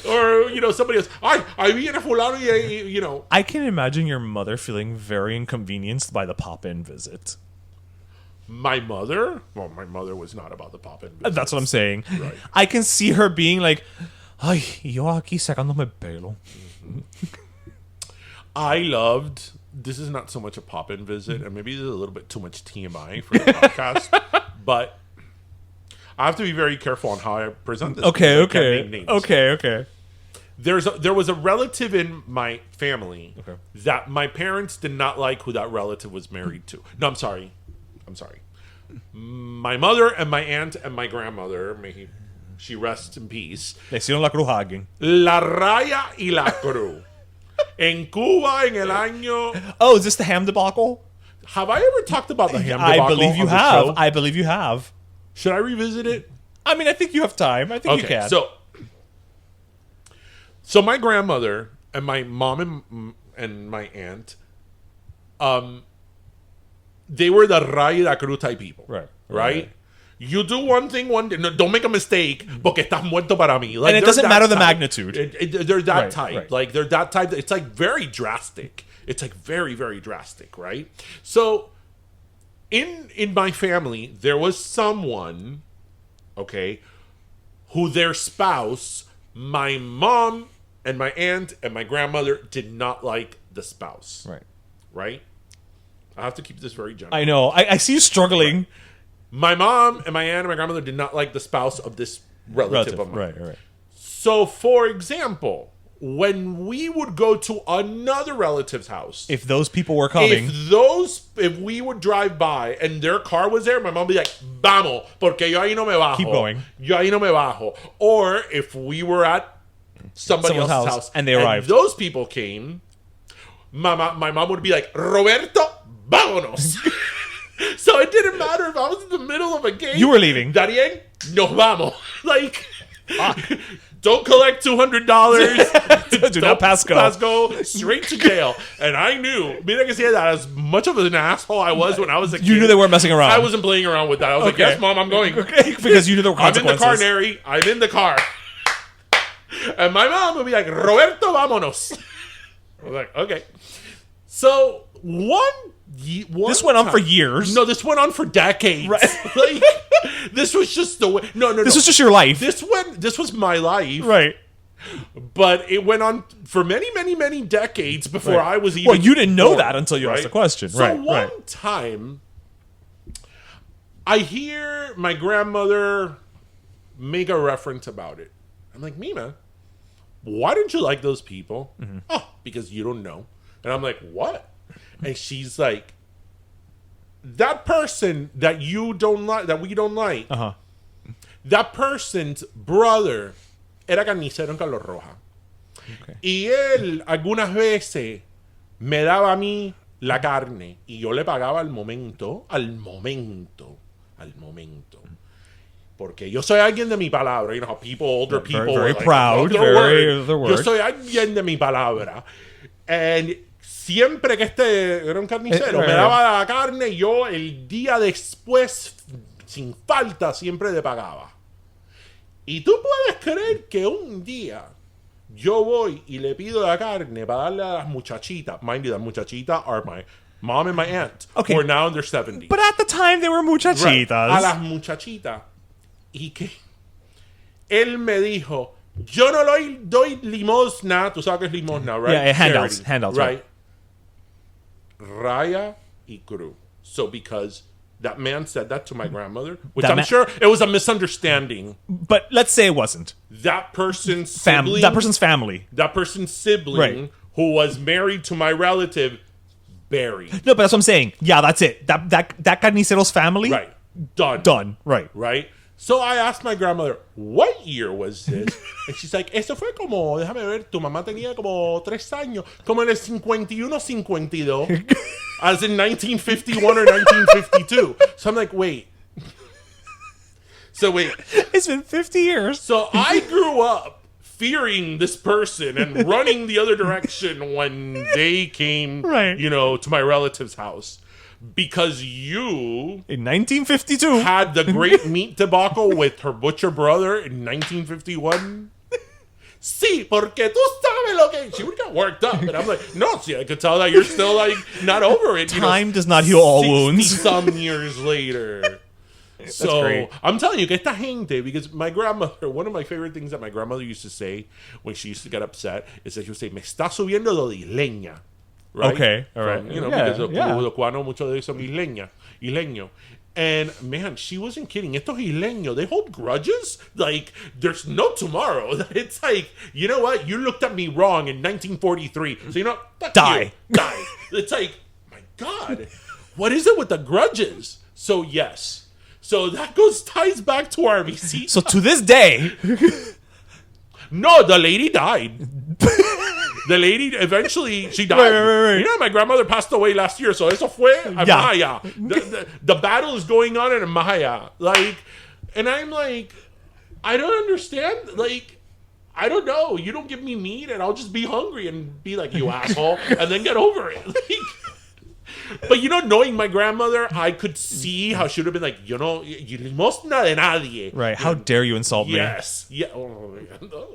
[SPEAKER 1] Or, somebody else, ay, ahí viene fulano y.
[SPEAKER 2] I can imagine your mother feeling very inconvenienced by the pop-in visit.
[SPEAKER 1] My mother? Well, my mother was not about the pop-in visit.
[SPEAKER 2] That's what I'm saying.
[SPEAKER 1] Right.
[SPEAKER 2] I can see her being like, ay, yo aquí sacándome pelo.
[SPEAKER 1] I loved, this is not so much a pop-in visit, and maybe this is a little bit too much TMI for the podcast, but I have to be very careful on how I present this.
[SPEAKER 2] Okay.
[SPEAKER 1] because I can't name names.
[SPEAKER 2] Okay.
[SPEAKER 1] There was a relative in my family
[SPEAKER 2] Okay.
[SPEAKER 1] that my parents did not like who that relative was married to. No, I'm sorry. My mother and my aunt and my grandmother, may she rest in peace.
[SPEAKER 2] Le hicieron la cruz a alguien.
[SPEAKER 1] La Raya y la Cruz. En Cuba, en el año.
[SPEAKER 2] Oh, is this the ham debacle?
[SPEAKER 1] Have I ever talked about the ham
[SPEAKER 2] I
[SPEAKER 1] debacle
[SPEAKER 2] believe you
[SPEAKER 1] on the
[SPEAKER 2] have.
[SPEAKER 1] show?
[SPEAKER 2] I believe you have.
[SPEAKER 1] Should I revisit it?
[SPEAKER 2] I mean, I think you have time. I think you can.
[SPEAKER 1] So my grandmother and my mom and my aunt, they were the Raya y la Cruz type people. Right? You do one thing one day. No, don't make a mistake, porque estás muerto para mí. Like,
[SPEAKER 2] and it
[SPEAKER 1] they're
[SPEAKER 2] doesn't
[SPEAKER 1] that
[SPEAKER 2] matter the
[SPEAKER 1] type.
[SPEAKER 2] magnitude.
[SPEAKER 1] They're that
[SPEAKER 2] Right,
[SPEAKER 1] type.
[SPEAKER 2] right.
[SPEAKER 1] Like, they're that type. It's like very drastic. It's like very, very drastic, right? So, in my family, there was someone, okay, who their spouse, my mom and my aunt and my grandmother did not like the spouse. Right? I have to keep this very general.
[SPEAKER 2] I know. I see you struggling.
[SPEAKER 1] My mom and my aunt and my grandmother did not like the spouse of this relative of mine.
[SPEAKER 2] Right.
[SPEAKER 1] So, for example, when we would go to another relative's house,
[SPEAKER 2] If those people were coming,
[SPEAKER 1] if we would drive by and their car was there, my mom would be like, "Vamos, porque yo ahí no me bajo."
[SPEAKER 2] Keep going.
[SPEAKER 1] Yo ahí no me bajo. Or if we were at somebody
[SPEAKER 2] Someone's
[SPEAKER 1] else's
[SPEAKER 2] house
[SPEAKER 1] house
[SPEAKER 2] and they arrived.
[SPEAKER 1] those people came, my mom would be like, "Roberto, vámonos." So it didn't matter if I was in the middle of a game.
[SPEAKER 2] You were leaving.
[SPEAKER 1] Darien, nos vamos. Like, don't collect $200.
[SPEAKER 2] Do not pass go.
[SPEAKER 1] Pass go straight to jail. And I knew, mira que say that, as much of an asshole I was when I was a kid.
[SPEAKER 2] you knew they weren't messing around.
[SPEAKER 1] I wasn't playing around with that. I was like,
[SPEAKER 2] Okay.
[SPEAKER 1] yes, Mom, I'm going.
[SPEAKER 2] Okay, because you knew there were
[SPEAKER 1] I'm in the
[SPEAKER 2] consequences.
[SPEAKER 1] car, Neri. I'm in the car. And my mom would be like, Roberto, vámonos. I was like, okay. So,
[SPEAKER 2] This went on for years.
[SPEAKER 1] No, this went on for decades.
[SPEAKER 2] Right.
[SPEAKER 1] Like, this was just the way. No.
[SPEAKER 2] This was just your life.
[SPEAKER 1] This was my life.
[SPEAKER 2] Right.
[SPEAKER 1] But it went on for many, many, many decades before
[SPEAKER 2] Right.
[SPEAKER 1] I was even.
[SPEAKER 2] Well, you didn't know
[SPEAKER 1] born,
[SPEAKER 2] that until you asked the question.
[SPEAKER 1] So
[SPEAKER 2] Right,
[SPEAKER 1] one
[SPEAKER 2] right.
[SPEAKER 1] time, I hear my grandmother make a reference about it. I'm like, Mima, why don't you like those people? Oh, because you don't know. And I'm like, what? And she's like, that person that you don't like, that we don't like, that person's brother era carnicero en Carlos Roja. Okay. Y él algunas veces me daba a mí la carne y yo le pagaba al momento. Porque yo soy alguien de mi palabra. You know how people, older people,
[SPEAKER 2] very
[SPEAKER 1] like,
[SPEAKER 2] proud, very the word.
[SPEAKER 1] Yo soy alguien de mi palabra. And siempre que era un carnicero, me daba la carne y yo el día después, sin falta, siempre le pagaba. Y tú puedes creer que un día yo voy y le pido la carne para darle a las muchachitas. Mind you, las muchachitas are my mom and my aunt, who are now in their 70s.
[SPEAKER 2] But at the time, they were muchachitas.
[SPEAKER 1] Right. A las muchachitas. Y que él me dijo, yo no le doy limosna. Tú sabes que es limosna, right?
[SPEAKER 2] Yeah, handouts.
[SPEAKER 1] Right. Raya y cruz. So because that man said that to my grandmother, which I'm sure it was a misunderstanding.
[SPEAKER 2] But let's say it wasn't.
[SPEAKER 1] That person's sibling.
[SPEAKER 2] That person's family.
[SPEAKER 1] That person's sibling who was married to my relative, buried.
[SPEAKER 2] No, but that's what I'm saying. Yeah, that's it. That carnicero's family.
[SPEAKER 1] Right. Done. Right. So I asked my grandmother, what year was this? And she's like, eso fue como, déjame ver, tu mamá tenía como 3 años, como en el 51, 52, as in 1951 or 1952. So I'm like, wait.
[SPEAKER 2] It's been 50 years.
[SPEAKER 1] So I grew up fearing this person and running the other direction when they came, to my relative's house. Because you
[SPEAKER 2] in 1952
[SPEAKER 1] had the great meat debacle with her butcher brother in 1951. Sí, porque tú sabes lo que... She would get worked up. And I'm like, no, see, I could tell that you're still like not over it.
[SPEAKER 2] Time does not heal all wounds.
[SPEAKER 1] 60-some years later. So great. I'm telling you, que esta gente, because my grandmother, one of my favorite things that my grandmother used to say when she used to get upset is that she would say, me está subiendo lo de isleña. Right?
[SPEAKER 2] Okay, all right.
[SPEAKER 1] Because los cubanos, muchos de ellos son isleños. And man, she wasn't kidding. Estos isleños, they hold grudges. Like, there's no tomorrow. It's like, you know what? You looked at me wrong in 1943. So, you know, die. It's like, my God, what is it with the grudges? So, yes. So that ties back to our visita.
[SPEAKER 2] So to this day.
[SPEAKER 1] No, the lady died. The lady, eventually, she died.
[SPEAKER 2] Right.
[SPEAKER 1] You know, my grandmother passed away last year, so eso fue a Maya. The battle is going on in Maya. Like, and I'm like, I don't understand. Like, I don't know. You don't give me meat, and I'll just be hungry and be like, you asshole, and then get over it. Like, but, knowing my grandmother, I could see how she would have been like, limosna de nadie.
[SPEAKER 2] Right. How dare you insult me?
[SPEAKER 1] Yes. Yeah. Oh, no.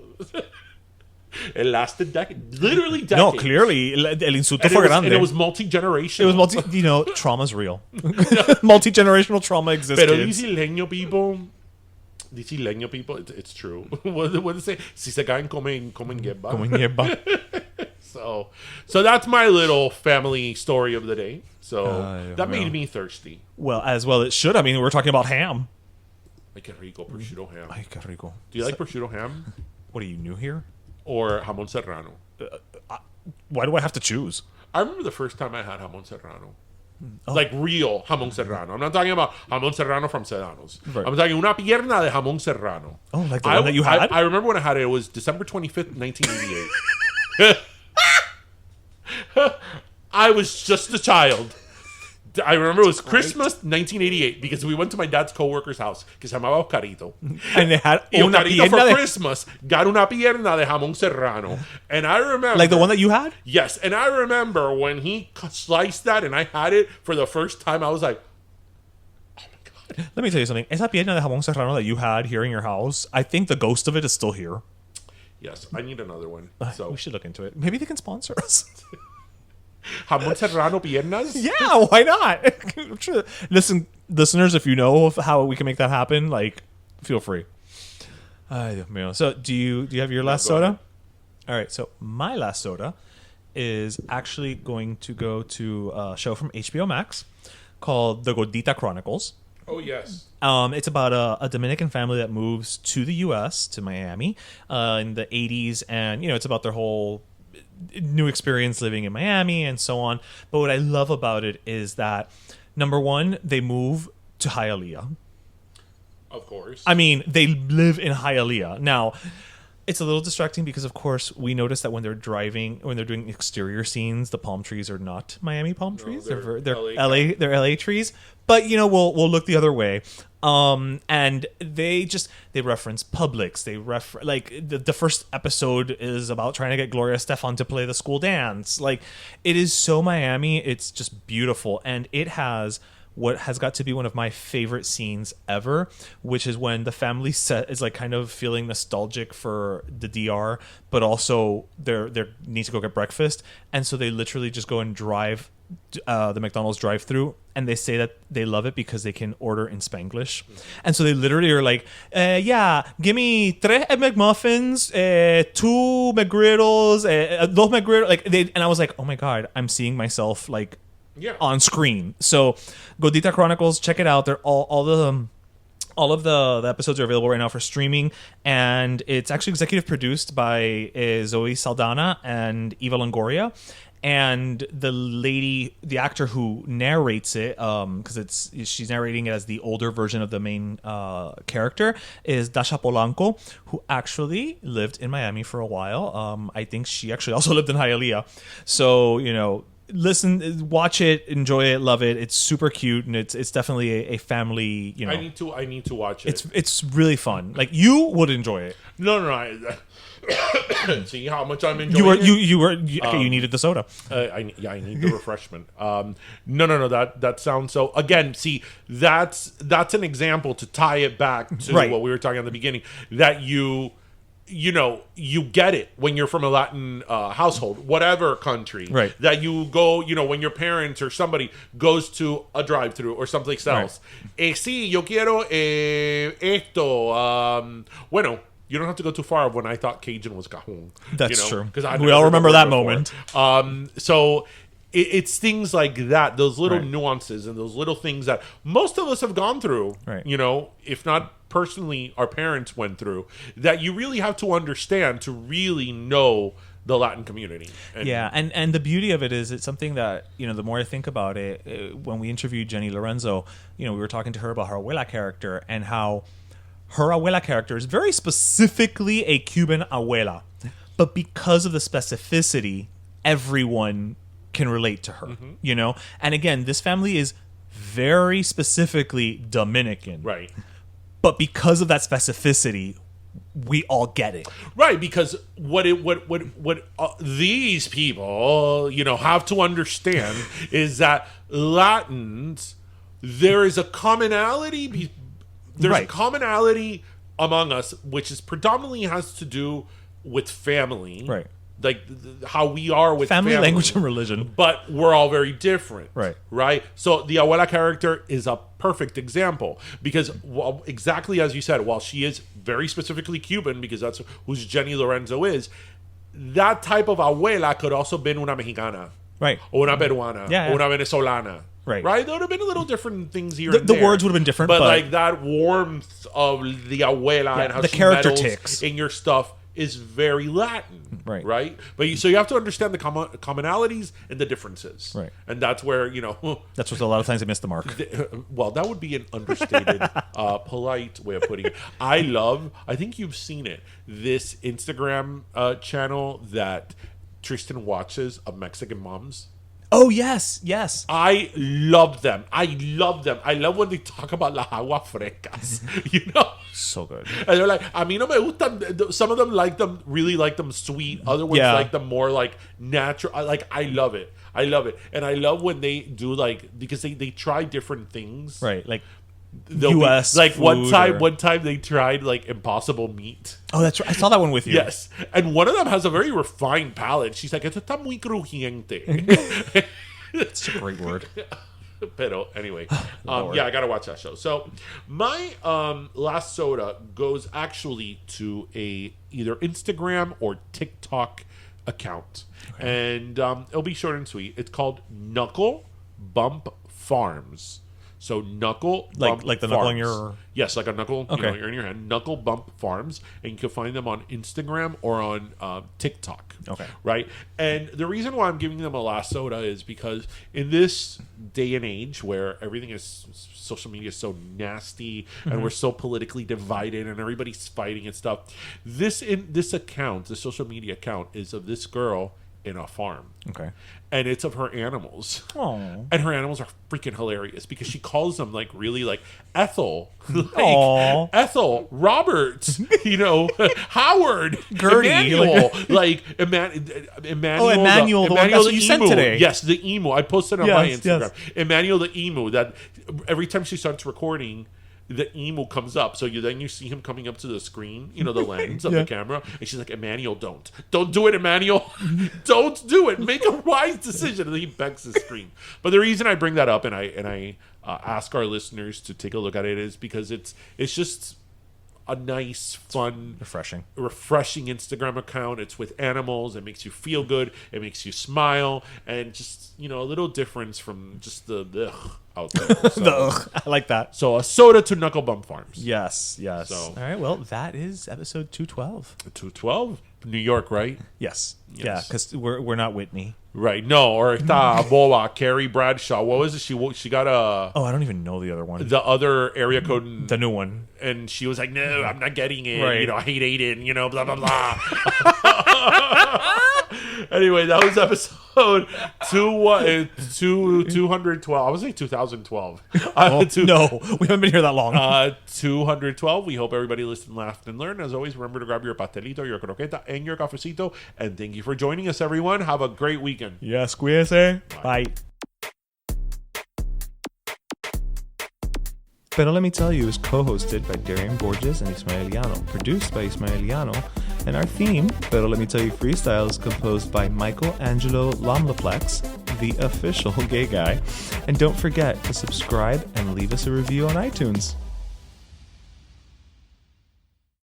[SPEAKER 1] It lasted literally decades.
[SPEAKER 2] No, clearly, el insulto fue grande.
[SPEAKER 1] And it was multi-generational.
[SPEAKER 2] It was trauma's real. Multi-generational trauma exists.
[SPEAKER 1] Pero these isleño people, it's true. What do they say? Si se caen, comen hierba.
[SPEAKER 2] Comen hierba.
[SPEAKER 1] So that's my little family story of the day. So that made me thirsty.
[SPEAKER 2] Well, as well it should. I mean, we're talking about ham.
[SPEAKER 1] Ay, qué rico, prosciutto ham.
[SPEAKER 2] Ay, qué rico.
[SPEAKER 1] Do you like prosciutto ham?
[SPEAKER 2] What are you, new here?
[SPEAKER 1] Or jamón serrano?
[SPEAKER 2] Why do I have to choose?
[SPEAKER 1] I remember the first time I had jamón serrano. Like real jamón serrano. I'm not talking about jamón serrano from Sedanos. Right. I'm talking una pierna de jamón serrano.
[SPEAKER 2] Oh, like the one that you had?
[SPEAKER 1] I remember when I had it. It was December 25th, 1988. I was just a child. I remember it was Christmas 1988 because we went to my dad's coworker's house que se llamaba Oscarito.
[SPEAKER 2] And they had una
[SPEAKER 1] Oscarito for Christmas got una pierna de jamón serrano. And I remember...
[SPEAKER 2] Like the one that you had?
[SPEAKER 1] Yes. And I remember when he sliced that and I had it for the first time, I was like, oh my God.
[SPEAKER 2] Let me tell you something. Esa pierna de jamón serrano that you had here in your house, I think the ghost of it is still here.
[SPEAKER 1] Yes. I need another one. So
[SPEAKER 2] we should look into it. Maybe they can sponsor us.
[SPEAKER 1] Jamón serrano piernas?
[SPEAKER 2] Yeah, why not? Sure. Listen, listeners, if you know of how we can make that happen, like, feel free. So, do you have your last soda?
[SPEAKER 1] Ahead.
[SPEAKER 2] All right. So my last soda is actually going to go to a show from HBO Max called The Gordita Chronicles.
[SPEAKER 1] Oh, yes.
[SPEAKER 2] It's about a Dominican family that moves to the U.S., to Miami, in the 80s. And, it's about their whole new experience living in Miami and so on. But what I love about it is that, number one, they move to Hialeah.
[SPEAKER 1] Of course.
[SPEAKER 2] I mean, they live in Hialeah. Now, it's a little distracting because, of course, we notice that when they're doing exterior scenes, the palm trees are not Miami palm trees.
[SPEAKER 1] No,
[SPEAKER 2] they're LA trees. But, we'll look the other way. And they reference Publix. They the first episode is about trying to get Gloria Estefan to play the school dance. Like, it is so Miami. It's just beautiful. And it has what has got to be one of my favorite scenes ever, which is when the family set is like kind of feeling nostalgic for the DR, but also they need to go get breakfast, and so they literally just go and drive the McDonald's drive-through, and they say that they love it because they can order in Spanglish. And so they literally are like, give me 3 McMuffins, 2 McGriddles, dos McGriddles. And I was like, oh my God, I'm seeing myself like on screen. So Gordita Chronicles, check it out. They're all of the episodes are available right now for streaming, and it's actually executive produced by Zoe Saldana and Eva Longoria. And the actor who narrates it, because she's narrating it as the older version of the main character, is Dasha Polanco, who actually lived in Miami for a while. I think she actually also lived in Hialeah. So, listen, watch it, enjoy it, love it. It's super cute, and it's definitely a family.
[SPEAKER 1] I need to watch it.
[SPEAKER 2] It's really fun. Like, you would enjoy it.
[SPEAKER 1] No. See how much I'm enjoying.
[SPEAKER 2] You needed the soda.
[SPEAKER 1] I need the refreshment. No. That sounds so. Again, see, that's an example to tie it back to what we were talking at the beginning. That you get it when you're from a Latin household, whatever country,
[SPEAKER 2] right? That
[SPEAKER 1] you go, when your parents or somebody goes to a drive-through or something else. Right. Sí, yo quiero esto. Bueno. You don't have to go too far when I thought Cajun was cajon.
[SPEAKER 2] That's true. Because we all remember that moment.
[SPEAKER 1] So it's things like that, those little nuances and those little things that most of us have gone through, if not personally, our parents went through, that you really have to understand to really know the Latin community.
[SPEAKER 2] And the beauty of it is it's something that, the more I think about it, when we interviewed Jenny Lorenzo, we were talking to her about her abuela character and how her abuela character is very specifically a Cuban abuela, but because of the specificity, everyone can relate to her, And again, this family is very specifically Dominican,
[SPEAKER 1] right?
[SPEAKER 2] But because of that specificity, we all get it,
[SPEAKER 1] right? Because what these people, have to understand is that Latins, there is a commonality. There's a commonality among us, which is predominantly has to do with family,
[SPEAKER 2] right?
[SPEAKER 1] Like how we are with family,
[SPEAKER 2] language, and religion.
[SPEAKER 1] But we're all very different,
[SPEAKER 2] right?
[SPEAKER 1] So the abuela character is a perfect example because, exactly as you said, while she is very specifically Cuban, because that's who Jenny Lorenzo is, that type of abuela could also be una mexicana,
[SPEAKER 2] right?
[SPEAKER 1] Or una peruana, or una venezolana. Right. There would have been a little different things here and there.
[SPEAKER 2] The words would have been different.
[SPEAKER 1] But like that warmth of the abuela and how
[SPEAKER 2] the
[SPEAKER 1] she
[SPEAKER 2] character
[SPEAKER 1] meddles
[SPEAKER 2] ticks
[SPEAKER 1] in your stuff is very Latin.
[SPEAKER 2] Right.
[SPEAKER 1] But so you have to understand the commonalities and the differences.
[SPEAKER 2] Right.
[SPEAKER 1] And that's where,
[SPEAKER 2] that's what a lot of times I miss the mark.
[SPEAKER 1] Well, that would be an understated, polite way of putting it. I think you've seen it, this Instagram channel that Tristan watches of Mexican moms.
[SPEAKER 2] Oh, yes.
[SPEAKER 1] I love them. I love when they talk about las aguas frescas,
[SPEAKER 2] So good.
[SPEAKER 1] And they're like, a mí no me gustan. Some of them really like them sweet. Other ones like them more like natural. I love it. And I love when they do because they try different things.
[SPEAKER 2] Right, like
[SPEAKER 1] U.S. One time they tried impossible meat.
[SPEAKER 2] Oh, that's right. I saw that one with you.
[SPEAKER 1] Yes, and one of them has a very refined palate. She's like, "Esto está muy crujiente."
[SPEAKER 2] It's a great word.
[SPEAKER 1] Pero anyway, I gotta watch that show. So my last soda goes actually to a either Instagram or TikTok account, and it'll be short and sweet. It's called Knuckle Bump Farms. So Knuckle
[SPEAKER 2] like
[SPEAKER 1] Bump
[SPEAKER 2] the knuckle in
[SPEAKER 1] Farms.
[SPEAKER 2] your.
[SPEAKER 1] Yes, like a knuckle,
[SPEAKER 2] Okay.
[SPEAKER 1] you're in your hand. Knuckle Bump Farms, and you can find them on Instagram or on TikTok.
[SPEAKER 2] Okay.
[SPEAKER 1] Right? And the reason why I'm giving them a last soda is because in this day and age where everything is, social media is so nasty and we're so politically divided and everybody's fighting and stuff, this account, the social media account, is of this girl in a farm.
[SPEAKER 2] Okay.
[SPEAKER 1] And it's of her animals.
[SPEAKER 2] Aww.
[SPEAKER 1] And her animals are freaking hilarious because she calls them like really like Ethel, like
[SPEAKER 2] Aww.
[SPEAKER 1] Ethel, Robert, Howard,
[SPEAKER 2] Gertie,
[SPEAKER 1] Emmanuel, like Emmanuel.
[SPEAKER 2] Emmanuel, the one that's what you sent today.
[SPEAKER 1] Yes, the emu. I posted on my
[SPEAKER 2] Yes,
[SPEAKER 1] Instagram.
[SPEAKER 2] yes.
[SPEAKER 1] Emmanuel the emu. That every time she starts recording, the emu comes up. So you see him coming up to the screen, the lens of the camera, and she's like, Emmanuel, don't do it, Emmanuel, don't do it. Make a wise decision. And then he begs the screen. But the reason I bring that up and I ask our listeners to take a look at it is because it's just a nice, fun, refreshing Instagram account. It's with animals. It makes you feel good. It makes you smile, and just a little difference from just the out there. So,
[SPEAKER 2] I like that.
[SPEAKER 1] So a soda to Knuckle Bump Farms.
[SPEAKER 2] Yes.
[SPEAKER 1] So,
[SPEAKER 2] all right. Well, that is episode 212.
[SPEAKER 1] 212, New York, right?
[SPEAKER 2] Yes. Yeah, because we're not Whitney.
[SPEAKER 1] Right. No, or Boa, Carrie Bradshaw. What was it? She got a...
[SPEAKER 2] Oh, I don't even know the other one.
[SPEAKER 1] The other area code.
[SPEAKER 2] The new one.
[SPEAKER 1] And she was like, no, I'm not getting it.
[SPEAKER 2] Right.
[SPEAKER 1] I hate Aiden, blah, blah, blah. Anyway, that was episode 212. I was saying 2012.
[SPEAKER 2] No, we haven't been here that long.
[SPEAKER 1] 212. We hope everybody listened, laughed, and learned. As always, remember to grab your pastelito, your croqueta, and your cafecito. And thank you for joining us, everyone. Have a great weekend.
[SPEAKER 2] Yes, cuídese. Bye. Pero Let Me Tell You is co-hosted by Darian Borges and Ismaeliano, produced by Ismaeliano, and our theme, Pero Let Me Tell You Freestyle, is composed by Michael Angelo Lomlaplex, the official gay guy. And don't forget to subscribe and leave us a review on iTunes.